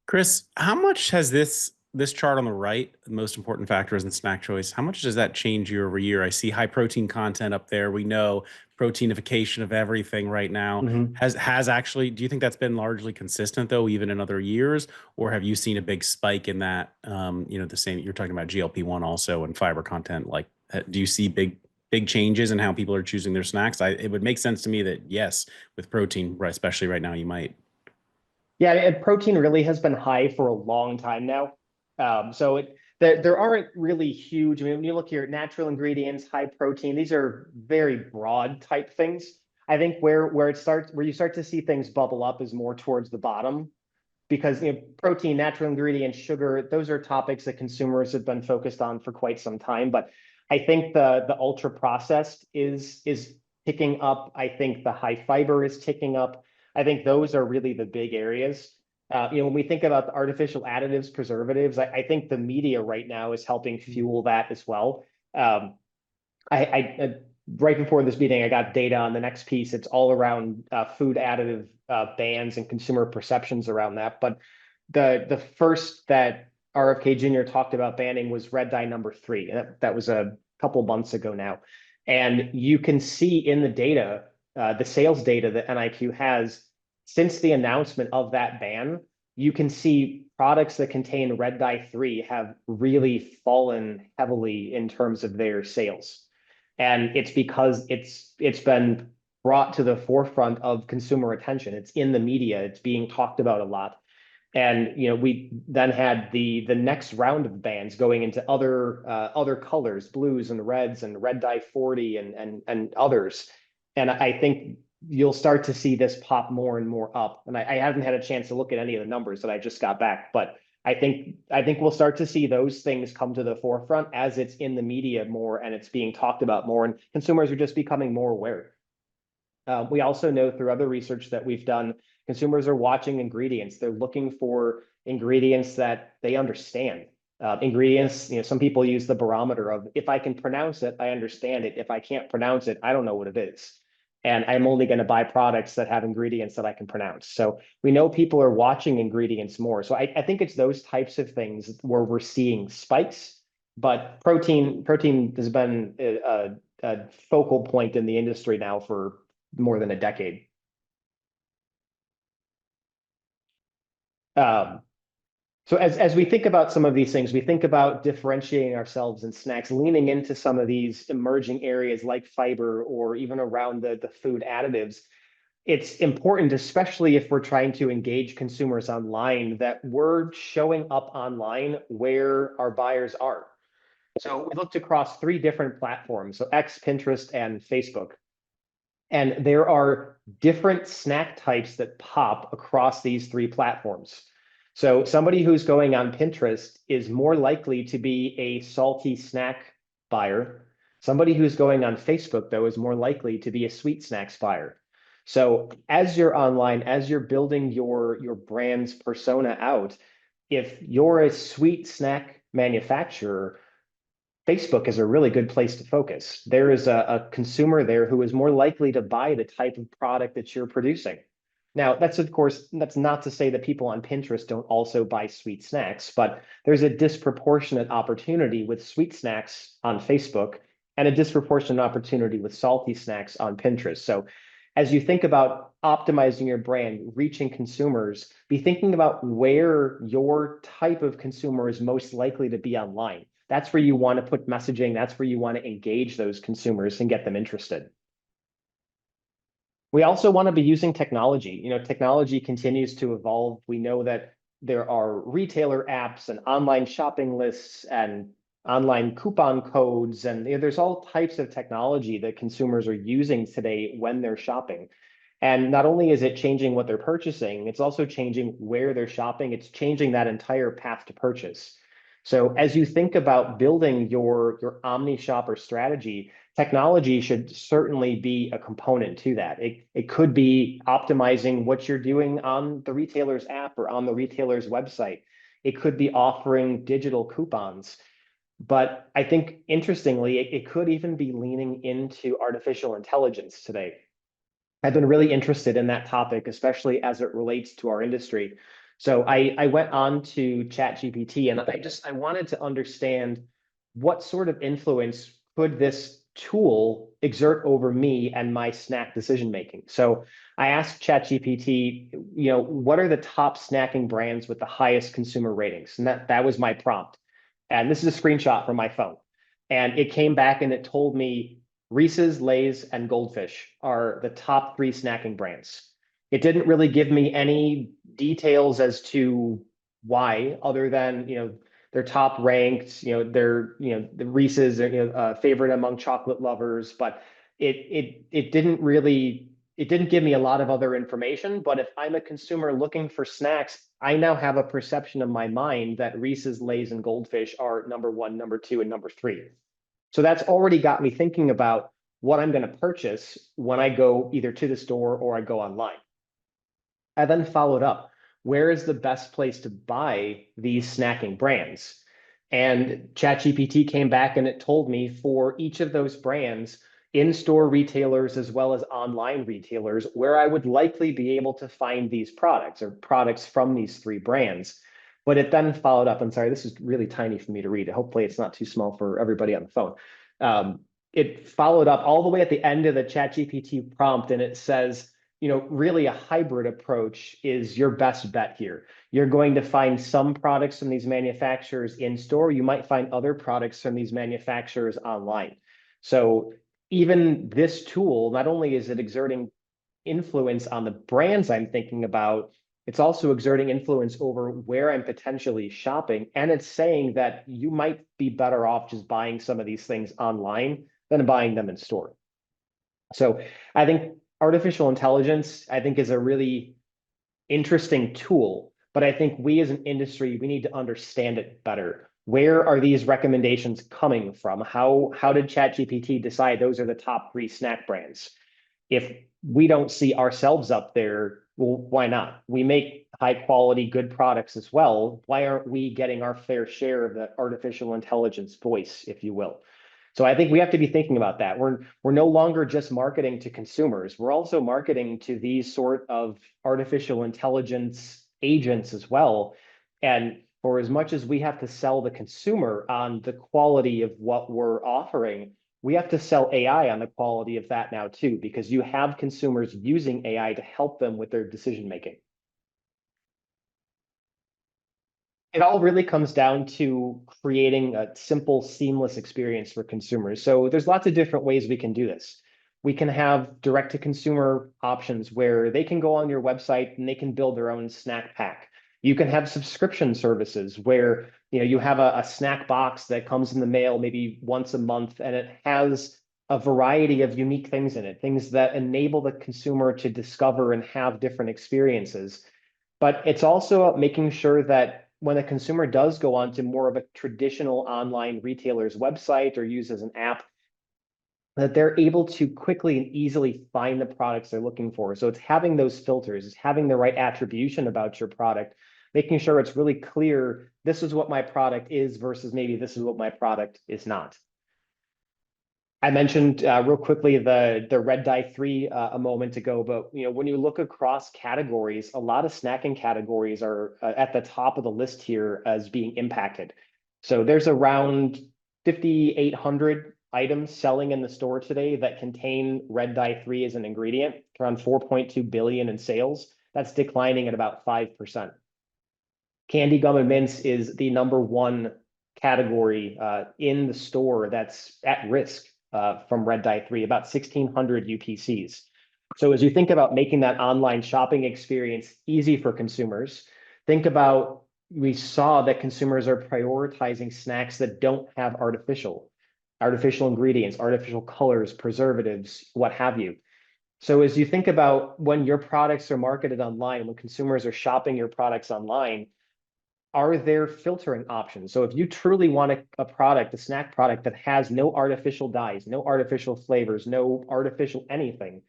Chris, how much has this chart on the right, the most important factors in snack choice, how much does that change year over year? I see high protein content up there. We know proteinification of everything right now Mhm. has actually, do you think that's been largely consistent though, even in other years, or have you seen a big spike in that? The same, you're talking about GLP-1 also and fiber content. Like, do you see big changes in how people are choosing their snacks? It would make sense to me that yes, with protein, right, especially right now, you might. Yeah, and protein really has been high for a long time now. There aren't really huge. I mean, when you look here, natural ingredients, high protein, these are very broad type things. I think where you start to see things bubble up is more towards the bottom because protein, natural ingredients, sugar, those are topics that consumers have been focused on for quite some time. But I think the ultra processed is ticking up. I think the high fiber is ticking up. I think those are really the big areas. When we think about the artificial additives, preservatives, I think the media right now is helping fuel that as well. Um, I right before this meeting, I got data on the next piece. It's all around food additive bans and consumer perceptions around that. But the first that RFK Jr. talked about banning was red dye number 3. That was a couple months ago now. And you can see in the data, the sales data that NIQ has since the announcement of that ban, you can see products that contain red dye 3 have really fallen heavily in terms of their sales. And it's because it's been brought to the forefront of consumer attention. It's in the media. It's being talked about a lot. And we then had the next round of bans going into other colors, blues and reds and red dye 40 and others. And I think you'll start to see this pop more and more up. And I haven't had a chance to look at any of the numbers that I just got back, but I think we'll start to see those things come to the forefront as it's in the media more and it's being talked about more, and consumers are just becoming more aware. We also know through other research that we've done, consumers are watching ingredients. They're looking for ingredients that they understand. Ingredients, some people use the barometer of if I can pronounce it, I understand it. If I can't pronounce it, I don't know what it is. And I'm only going to buy products that have ingredients that I can pronounce. So we know people are watching ingredients more. So I think it's those types of things where we're seeing spikes, but protein has been a focal point in the industry now for more than a decade. Um, so as we think about some of these things, we think about differentiating ourselves in snacks, leaning into some of these emerging areas like fiber or even around the food additives. It's important, especially if we're trying to engage consumers online, that we're showing up online where our buyers are. So we looked across 3 different platforms, so X, Pinterest, and Facebook. And there are different snack types that pop across these 3 platforms. So somebody who's going on Pinterest is more likely to be a salty snack buyer. Somebody who's going on Facebook, though, is more likely to be a sweet snacks buyer. So as you're online, as you're building your brand's persona out, if you're a sweet snack manufacturer, Facebook is a really good place to focus. There is a consumer there who is more likely to buy the type of product that you're producing. Now, that's of course, that's not to say that people on Pinterest don't also buy sweet snacks, but there's a disproportionate opportunity with sweet snacks on Facebook and a disproportionate opportunity with salty snacks on Pinterest. So as you think about optimizing your brand, reaching consumers, be thinking about where your type of consumer is most likely to be online. That's where you want to put messaging. That's where you want to engage those consumers and get them interested. We also want to be using technology. Technology continues to evolve. We know that there are retailer apps and online shopping lists and online coupon codes, and there's all types of technology that consumers are using today when they're shopping. And not only is it changing what they're purchasing, it's also changing where they're shopping. It's changing that entire path to purchase. So as you think about building your omni shopper strategy, technology should certainly be a component to that. It could be optimizing what you're doing on the retailer's app or on the retailer's website. It could be offering digital coupons. But I think interestingly, it could even be leaning into artificial intelligence today. I've been really interested in that topic, especially as it relates to our industry. So I went on to ChatGPT and I wanted to understand what sort of influence could this tool exert over me and my snack decision making. So I asked ChatGPT, what are the top snacking brands with the highest consumer ratings? And that was my prompt. And this is a screenshot from my phone. And it came back and it told me Reese's, Lay's, and Goldfish are the top three snacking brands. It didn't really give me any details as to why, other than they're top ranked. They're the Reese's are favorite among chocolate lovers, but it didn't give me a lot of other information. But if I'm a consumer looking for snacks, I now have a perception of my mind that Reese's, Lay's, and Goldfish are number one, number two, and number three. So that's already got me thinking about what I'm going to purchase when I go either to the store or I go online. I then followed up, where is the best place to buy these snacking brands? And ChatGPT came back and it told me for each of those brands, in-store retailers as well as online retailers, where I would likely be able to find these products or products from these three brands. But it then followed up. I'm sorry, this is really tiny for me to read. Hopefully it's not too small for everybody on the phone. It followed up all the way at the end of the ChatGPT prompt, and it says, really a hybrid approach is your best bet here. You're going to find some products from these manufacturers in store. You might find other products from these manufacturers online. So even this tool, not only is it exerting influence on the brands I'm thinking about, it's also exerting influence over where I'm potentially shopping. And it's saying that you might be better off just buying some of these things online than buying them in store. So I think artificial intelligence, I think, is a really interesting tool, but I think we as an industry, we need to understand it better. Where are these recommendations coming from? How did ChatGPT decide those are the top three snack brands? If we don't see ourselves up there, well, why not? We make high quality, good products as well. Why aren't we getting our fair share of the artificial intelligence voice, if you will? So I think we have to be thinking about that. We're no longer just marketing to consumers. We're also marketing to these sort of artificial intelligence agents as well. And for as much as we have to sell the consumer on the quality of what we're offering, we have to sell AI on the quality of that now too, because you have consumers using AI to help them with their decision making. It all really comes down to creating a simple, seamless experience for consumers. So there's lots of different ways we can do this. We can have direct to consumer options where they can go on your website and they can build their own snack pack. You can have subscription services where you have a snack box that comes in the mail maybe once a month, and it has a variety of unique things in it, things that enable the consumer to discover and have different experiences. But it's also making sure that when a consumer does go on to more of a traditional online retailer's website or use as an app, that they're able to quickly and easily find the products they're looking for. So it's having those filters, it's having the right attribution about your product, making sure it's really clear, this is what my product is versus maybe this is what my product is not. I mentioned real quickly the red dye 3 a moment ago, but when you look across categories, a lot of snacking categories are at the top of the list here as being impacted. So there's around 5,800 items selling in the store today that contain red dye 3 as an ingredient, around 4.2 billion in sales. That's declining at about 5%. Candy, gum, and mints is the #1 category in the store that's at risk from red dye 3, about 1,600 UPCs. So as you think about making that online shopping experience easy for consumers, think about, we saw that consumers are prioritizing snacks that don't have artificial ingredients, artificial colors, preservatives, what have you. So as you think about when your products are marketed online, when consumers are shopping your products online, are there filtering options? So if you truly want a product, a snack product that has no artificial dyes, no artificial flavors, no artificial anything,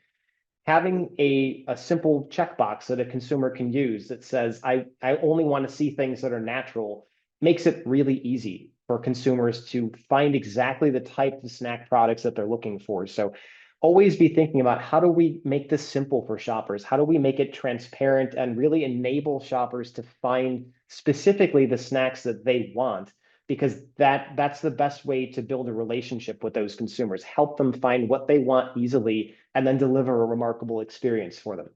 having a simple checkbox that a consumer can use that says, I only want to see things that are natural, makes it really easy for consumers to find exactly the type of snack products that they're looking for. So always be thinking about, how do we make this simple for shoppers? How do we make it transparent and really enable shoppers to find specifically the snacks that they want? Because that's the best way to build a relationship with those consumers, help them find what they want easily, and then deliver a remarkable experience for them.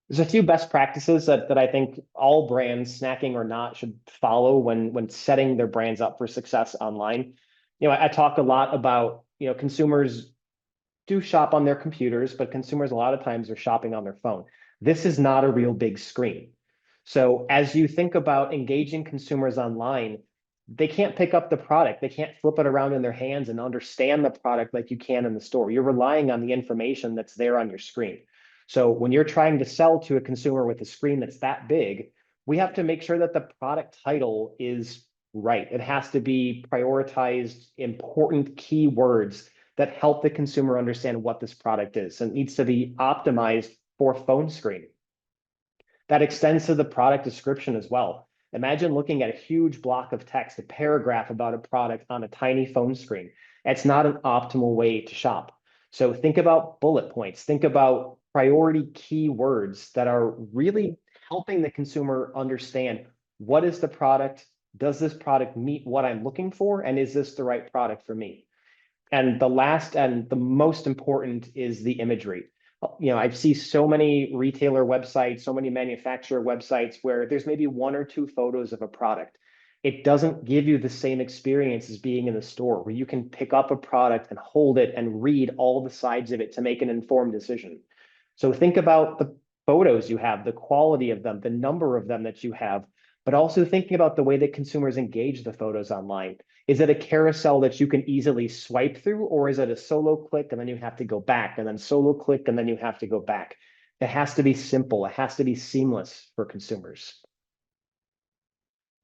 There's a few best practices that I think all brands, snacking or not, should follow when setting their brands up for success online. I talk a lot about, consumers do shop on their computers, but consumers a lot of times are shopping on their phone. This is not a real big screen. So as you think about engaging consumers online, they can't pick up the product. They can't flip it around in their hands and understand the product like you can in the store. You're relying on the information that's there on your screen. So when you're trying to sell to a consumer with a screen that's that big, we have to make sure that the product title is right. It has to be prioritized important keywords that help the consumer understand what this product is. And it needs to be optimized for phone screen. That extends to the product description as well. Imagine looking at a huge block of text, a paragraph about a product on a tiny phone screen. It's not an optimal way to shop. So think about bullet points. Think about priority keywords that are really helping the consumer understand, what is the product? Does this product meet what I'm looking for? And is this the right product for me? And the last and the most important is the imagery. I see so many retailer websites, so many manufacturer websites where there's maybe 1 or 2 photos of a product. It doesn't give you the same experience as being in the store, where you can pick up a product and hold it and read all the sides of it to make an informed decision. So think about the photos you have, the quality of them, the number of them that you have, but also thinking about the way that consumers engage the photos online. Is it a carousel that you can easily swipe through, or is it a solo click and then you have to go back, and then solo click and then you have to go back? It has to be simple. It has to be seamless for consumers.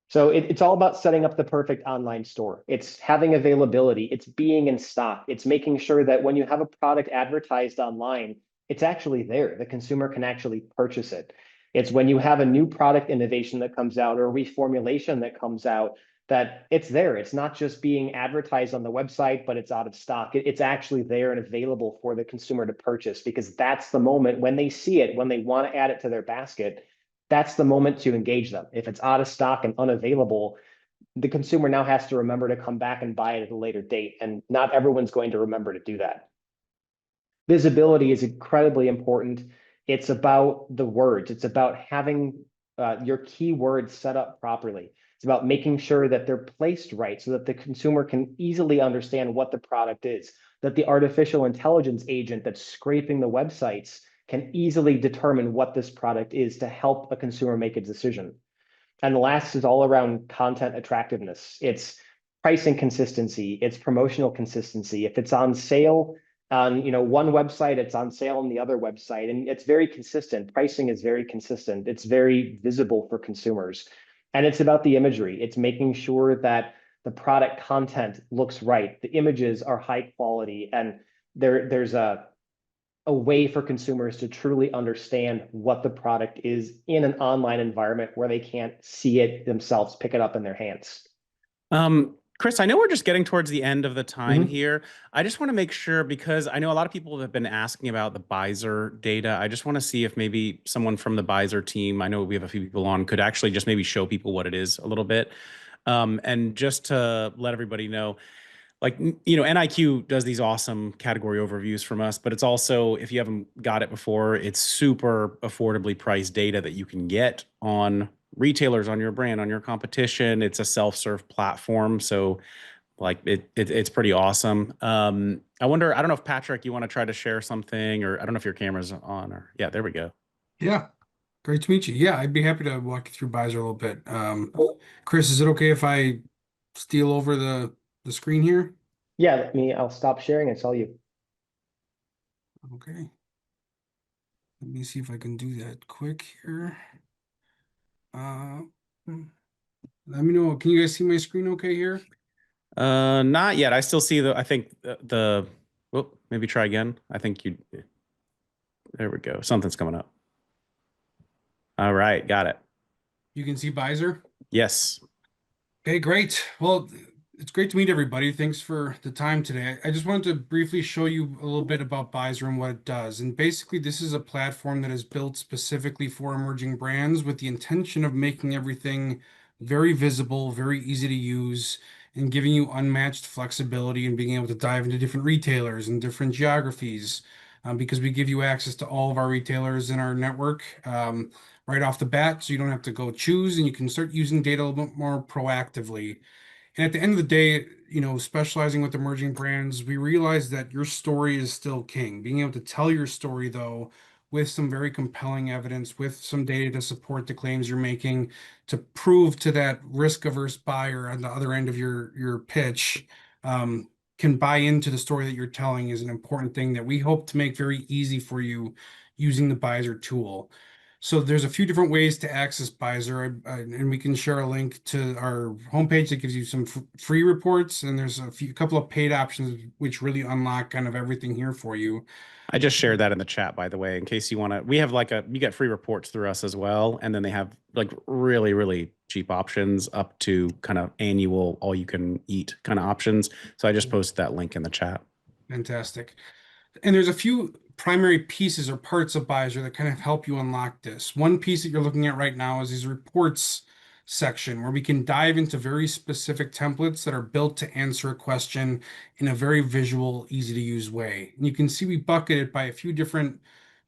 So it's all about setting up the perfect online store. It's having availability. It's being in stock. It's making sure that when you have a product advertised online, it's actually there. The consumer can actually purchase it. It's when you have a new product innovation that comes out, or a reformulation that comes out, that it's there. It's not just being advertised on the website, but it's out of stock. It's actually there and available for the consumer to purchase, because that's the moment when they see it, when they want to add it to their basket, that's the moment to engage them. If it's out of stock and unavailable, the consumer now has to remember to come back and buy it at a later date. And not everyone's going to remember to do that. Visibility is incredibly important. It's about the words. It's about having your keywords set up properly. It's about making sure that they're placed right so that the consumer can easily understand what the product is, that the artificial intelligence agent that's scraping the websites can easily determine what this product is to help a consumer make a decision. And the last is all around content attractiveness. It's pricing consistency, it's promotional consistency. If it's on sale on one website, it's on sale on the other website, and it's very consistent. Pricing is very consistent. It's very visible for consumers. And it's about the imagery. It's making sure that the product content looks right, the images are high quality, and there's a way for consumers to truly understand what the product is in an online environment where they can't see it themselves, pick it up in their hands. Chris, I know we're just getting towards the end of the time Mhm. here. I just want to make sure because I know a lot of people have been asking about the Bizer data. I just want to see if maybe someone from the Bizer team, I know we have a few people on, could actually just maybe show people what it is a little bit. And just to let everybody know, like NIQ does these awesome category overviews from us, but it's also, if you haven't got it before, it's super affordably priced data that you can get on retailers, on your brand, on your competition. It's a self-serve platform, so like it's pretty awesome. I wonder, I don't know if Patrick, you want to try to share something, or I don't know if your camera's on, or yeah, there we go. Yeah, great to meet you. Yeah, I'd be happy to walk you through Bizer a little bit. Chris, is it okay if I steal over the screen here? Yeah, I'll stop sharing. It's all you. Okay. Let me see if I can do that quick here. Uh, Let me know. Can you guys see my screen okay here? Not yet. I still see I think oh, maybe try again. I think there we go. Something's coming up. All right, got it. You can see Bizer? Yes. Okay, great. Well, it's great to meet everybody. Thanks for the time today. I just wanted to briefly show you a little bit about Bizer and what it does. And basically, this is a platform that is built specifically for emerging brands with the intention of making everything very visible, very easy to use, and giving you unmatched flexibility and being able to dive into different retailers and different geographies. Because we give you access to all of our retailers in our network. Right off the bat, so you don't have to go choose and you can start using data a little bit more proactively. And at the end of the day, specializing with emerging brands, we realize that your story is still king. Being able to tell your story, though, with some very compelling evidence, with some data to support the claims you're making, to prove to that risk-averse buyer on the other end of your pitch, can buy into the story that you're telling is an important thing that we hope to make very easy for you using the Bizer tool. So there's a few different ways to access Bizer, and we can share a link to our homepage that gives you some free reports, and there's a couple of paid options which really unlock kind of everything here for you. I just shared that in the chat, by the way, in case you want to. We have you get free reports through us as well. And then they have like really, really cheap options up to kind of annual, all you can eat kind of options. So I just posted that link in the chat. Fantastic. And there's a few primary pieces or parts of Bizer that kind of help you unlock this. One piece that you're looking at right now is these reports section where we can dive into very specific templates that are built to answer a question in a very visual, easy to use way. And you can see we bucket it by a few different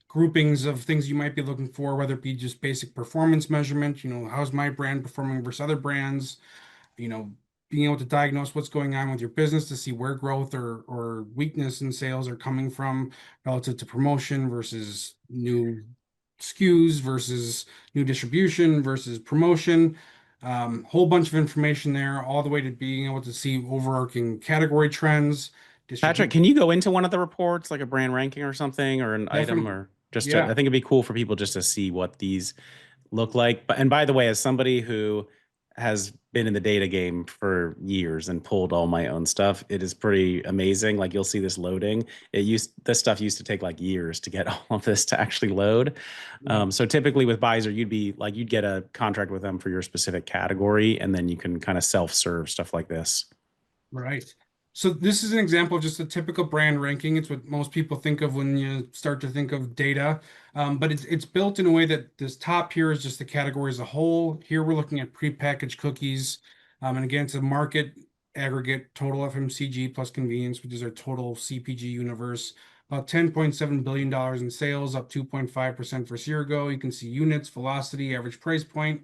groupings of things you might be looking for, whether it be just basic performance measurement, how's my brand performing versus other brands, you know, being able to diagnose what's going on with your business to see where growth or weakness in sales are coming from relative to promotion versus new SKUs versus new distribution versus promotion. Whole bunch of information there, all the way to being able to see overarching category trends, Patrick, distribution. can you go into one of the reports, like a brand ranking or something, or an item, Definitely. or just I Yeah. think it'd be cool for people just to see what these look like. But and by the way, as somebody who has been in the data game for years and pulled all my own stuff, it is pretty amazing. Like you'll see this loading. This stuff used to take like years to get all of this to actually load. Yeah. So typically with Bizer, you'd get a contract with them for your specific category, and then you can kind of self-serve stuff like this. Right. So this is an example of just a typical brand ranking. It's what most people think of when you start to think of data. But it's built in a way that this top here is just the category as a whole. Here we're looking at prepackaged cookies. And again, it's a market aggregate total FMCG plus convenience, which is our total CPG universe. About $10.7 billion in sales, up 2.5% versus year ago. You can see units, velocity, average price point.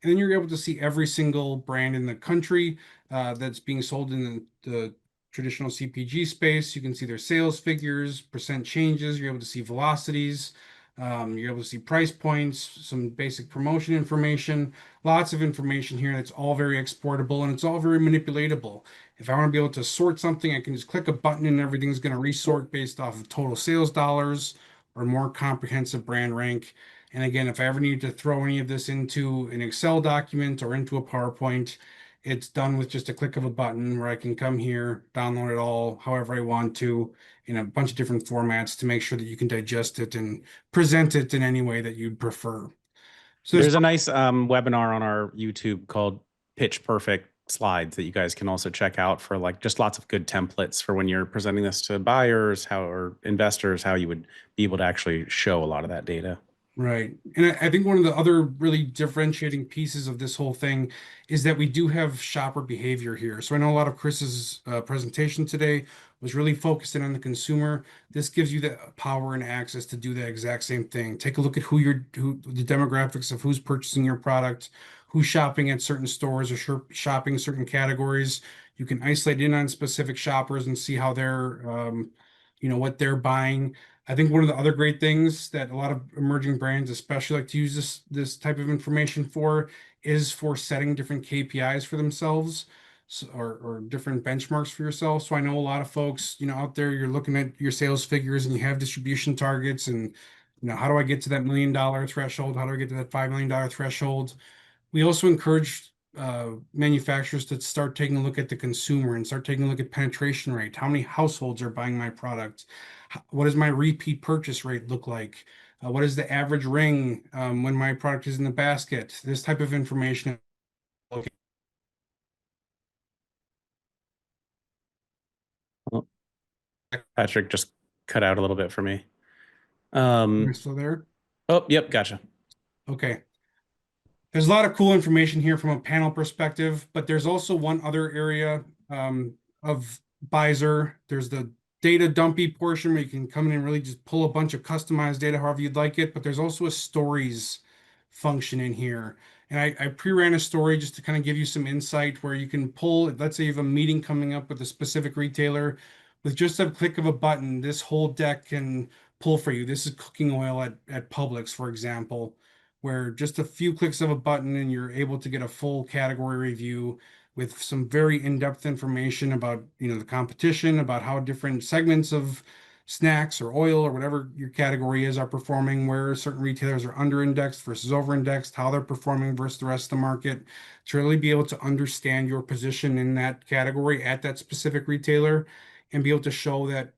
And then you're able to see every single brand in the country that's being sold in the traditional CPG space. You can see their sales figures, percent changes. You're able to see velocities. You're able to see price points, some basic promotion information, lots of information here that's all very exportable and it's all very manipulatable. If I want to be able to sort something, I can just click a button and everything's going to resort based off of total sales dollars or more comprehensive brand rank. And again, if I ever need to throw any of this into an Excel document or into a PowerPoint, It's done with just a click of a button where I can come here, download it all however I want to in a bunch of different formats to make sure that you can digest it and present it in any way that you'd prefer. So there's There's a nice webinar on our YouTube called Pitch Perfect Slides that you guys can also check out for like just lots of good templates for when you're presenting this to buyers, how or investors, how you would be able to actually show a lot of that data. Right. And I think one of the other really differentiating pieces of this whole thing is that we do have shopper behavior here. So I know a lot of Chris's presentation today was really focused in on the consumer. This gives you the power and access to do the exact same thing. Take a look at who the demographics of who's purchasing your product, who's shopping at certain stores or shopping certain categories. You can isolate in on specific shoppers and see how they're, what they're buying. I think one of the other great things that a lot of emerging brands, especially like to use this type of information for, is for setting different KPIs for themselves, or different benchmarks for yourself. So I know a lot of folks, out there, you're looking at your sales figures and you have distribution targets, and how do I get to that $1 million threshold? How do I get to that $5 million threshold? We also encourage manufacturers to start taking a look at the consumer and start taking a look at penetration rate. How many households are buying my product? What does my repeat purchase rate look like? What is the average ring when my product is in the basket? This type of information. Okay. Well, Patrick just cut out a little bit for me. You're still there? Oh, yep, gotcha. Okay. There's a lot of cool information here from a panel perspective, but there's also one other area of Bizer. There's the data dumpy portion where you can come in and really just pull a bunch of customized data however you'd like it, but there's also a stories function in here. And I pre-ran a story just to kind of give you some insight where you can pull, let's say you have a meeting coming up with a specific retailer. With just a click of a button, this whole deck can pull for you. This is cooking oil at Publix, for example, where just a few clicks of a button and you're able to get a full category review with some very in-depth information about, the competition, about how different segments of snacks or oil or whatever your category is are performing, where certain retailers are under-indexed versus over-indexed, how they're performing versus the rest of the market, to really be able to understand your position in that category at that specific retailer and be able to show that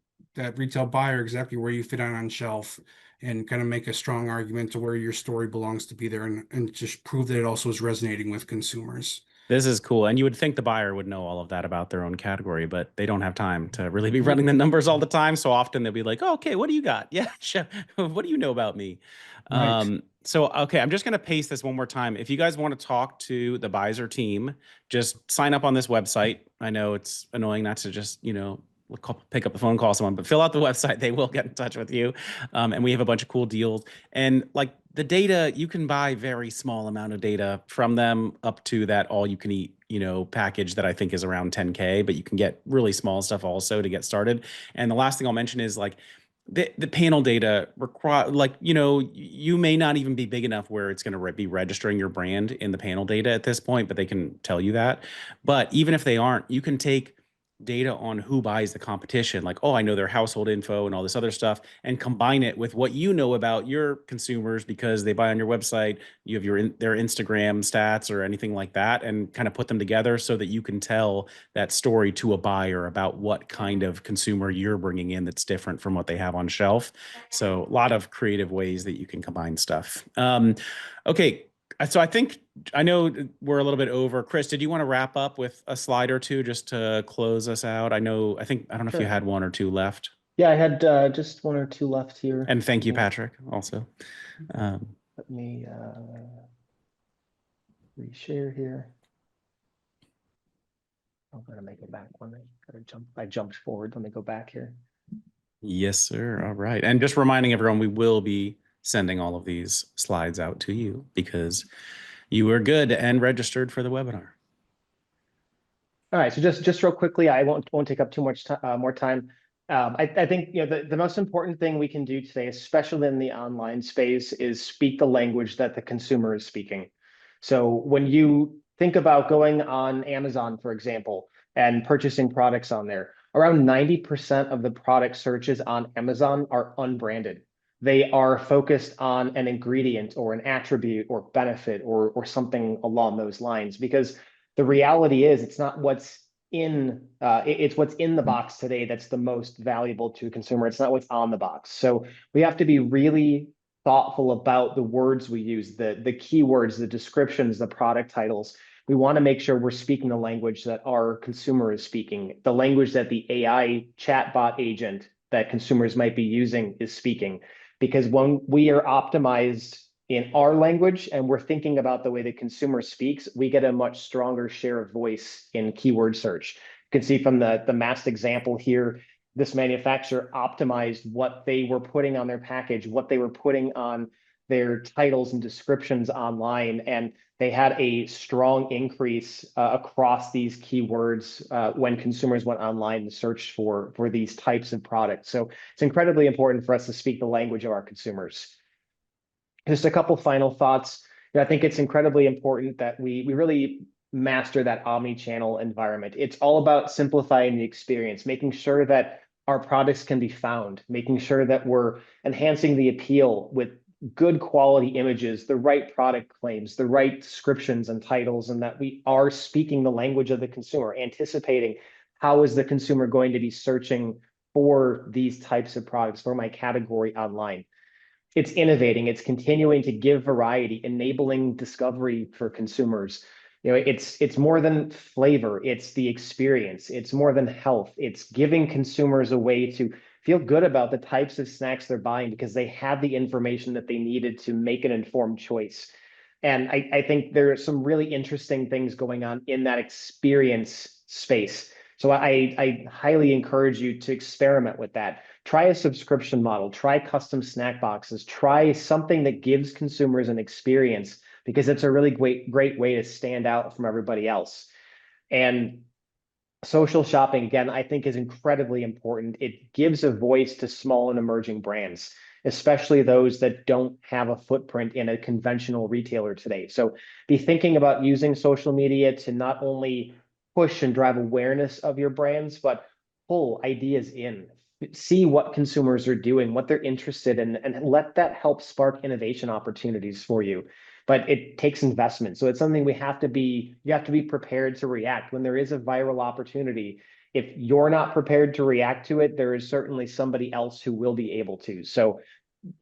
retail buyer exactly where you fit on shelf and kind of make a strong argument to where your story belongs to be there, and just prove that it also is resonating with consumers. This is cool. And you would think the buyer would know all of that about their own category, but they don't have time to really be running the numbers all the time. So often they'll be like, oh, okay, what do you got? Yeah, sure. What do you know about me? Right. Okay, I'm just going to paste this one more time. If you guys want to talk to the Bizer team, just sign up on this website. I know it's annoying not to just, pick up the phone, call someone, but fill out the website. They will get in touch with you. And we have a bunch of cool deals. And like the data, you can buy very small amount of data from them up to that all you can eat, package that I think is around 10K, but you can get really small stuff also to get started. And the last thing I'll mention is like the panel data require, like, you may not even be big enough where it's going to be registering your brand in the panel data at this point, but they can tell you that. But even if they aren't, you can take data on who buys the competition, like, oh, I know their household info and all this other stuff, and combine it with what you know about your consumers because they buy on your website, you have their Instagram stats or anything like that, and kind of put them together so that you can tell that story to a buyer about what kind of consumer you're bringing in that's different from what they have on shelf. So a lot of creative ways that you can combine stuff. Okay. So I know we're a little bit over. Chris, did you want to wrap up with a slide or two just to close us out? I don't know if you Sure. had one or two left. Yeah, I had just one or two left here. And thank you, Patrick, also. Let me reshare here. I'm gonna make it back one. I jumped forward. Let me go back here. Yes, sir. All right. And just reminding everyone, we will be sending all of these slides out to you because you were good and registered for the webinar. All right, so just real quickly, I won't take up too much more time. I think the most important thing we can do today, especially in the online space, is speak the language that the consumer is speaking. So when you think about going on Amazon, for example, and purchasing products on there, around 90% of the product searches on Amazon are unbranded. They are focused on an ingredient or an attribute or benefit or something along those lines, because The reality is it's not what's it's what's in the box today that's the most valuable to a consumer. It's not what's on the box. So we have to be really thoughtful about the words we use, the keywords, the descriptions, the product titles. We want to make sure we're speaking the language that our consumer is speaking, the language that the AI chatbot agent that consumers might be using is speaking. Because when we are optimized in our language and we're thinking about the way the consumer speaks, we get a much stronger share of voice in keyword search. You can see from the masked example here, this manufacturer optimized what they were putting on their package, what they were putting on their titles and descriptions online, and they had a strong increase across these keywords when consumers went online and searched for these types of products. So it's incredibly important for us to speak the language of our consumers. Just a couple final thoughts. I think it's incredibly important that we really master that omni-channel environment. It's all about simplifying the experience, making sure that our products can be found, making sure that we're enhancing the appeal with good quality images, the right product claims, the right descriptions and titles, and that we are speaking the language of the consumer, anticipating how is the consumer going to be searching for these types of products for my category online. It's innovating, it's continuing to give variety, enabling discovery for consumers. It's more than flavor, it's the experience, it's more than health. It's giving consumers a way to feel good about the types of snacks they're buying because they have the information that they needed to make an informed choice. And I think there are some really interesting things going on in that experience space. So I highly encourage you to experiment with that. Try a subscription model, try custom snack boxes, try something that gives consumers an experience because it's a really great way to stand out from everybody else. And social shopping, again, I think is incredibly important. It gives a voice to small and emerging brands, especially those that don't have a footprint in a conventional retailer today. So be thinking about using social media to not only push and drive awareness of your brands, but pull ideas in, see what consumers are doing, what they're interested in, and let that help spark innovation opportunities for you. But it takes investment. So it's something you have to be prepared to react when there is a viral opportunity. If you're not prepared to react to it, there is certainly somebody else who will be able to. So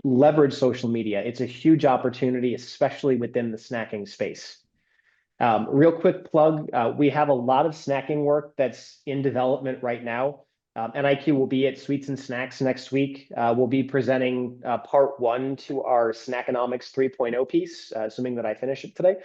leverage social media. It's a huge opportunity, especially within the snacking space. Real quick plug, we have a lot of snacking work that's in development right now. NIQ will be at Sweets and Snacks next week. We'll be presenting part 1 to our Snackonomics 3.0 piece, assuming that I finish it today.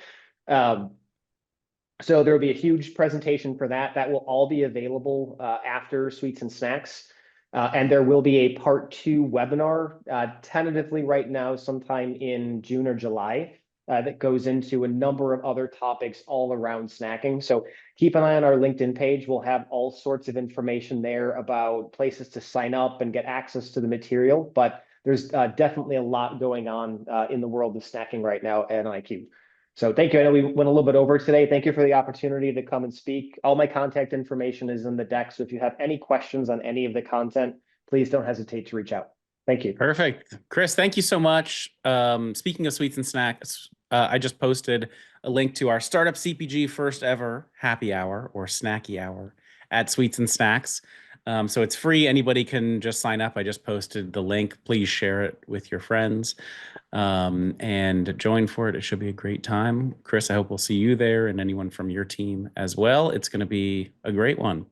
So there will be a huge presentation for that. That will all be available after Sweets and Snacks. And there will be a part 2 webinar, tentatively right now, sometime in June or July. That goes into a number of other topics all around snacking. So keep an eye on our LinkedIn page. We'll have all sorts of information there about places to sign up and get access to the material. But there's definitely a lot going on in the world of snacking right now at NIQ. So thank you. I know we went a little bit over today. Thank you for the opportunity to come and speak. All my contact information is in the deck. So if you have any questions on any of the content, please don't hesitate to reach out. Thank you. Perfect. Chris, thank you so much. Speaking of Sweets and Snacks, I just posted a link to our Startup CPG first ever happy hour or snacky hour at Sweets and Snacks. So it's free. Anybody can just sign up. I just posted the link. Please share it with your friends and join for it. It should be a great time. Chris, I hope we'll see you there and anyone from your team as well. It's going to be a great one.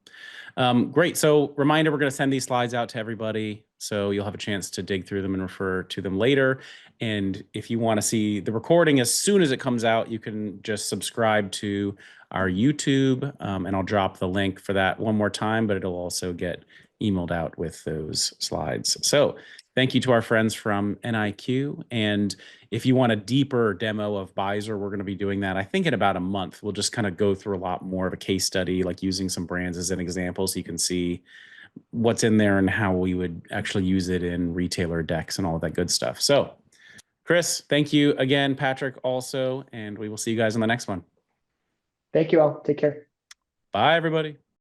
Great. So reminder, we're going to send these slides out to everybody. So you'll have a chance to dig through them and refer to them later. And if you want to see the recording as soon as it comes out, you can just subscribe to our YouTube. And I'll drop the link for that one more time, but it'll also get emailed out with those slides. So thank you to our friends from NIQ. And if you want a deeper demo of Beiser, we're going to be doing that, I think, in about a month. We'll just kind of go through a lot more of a case study, like using some brands as an example so you can see what's in there and how we would actually use it in retailer decks and all of that good stuff. So, Chris, thank you again, Patrick also, and we will see you guys on the next one. Thank you all. Take care. Bye, everybody.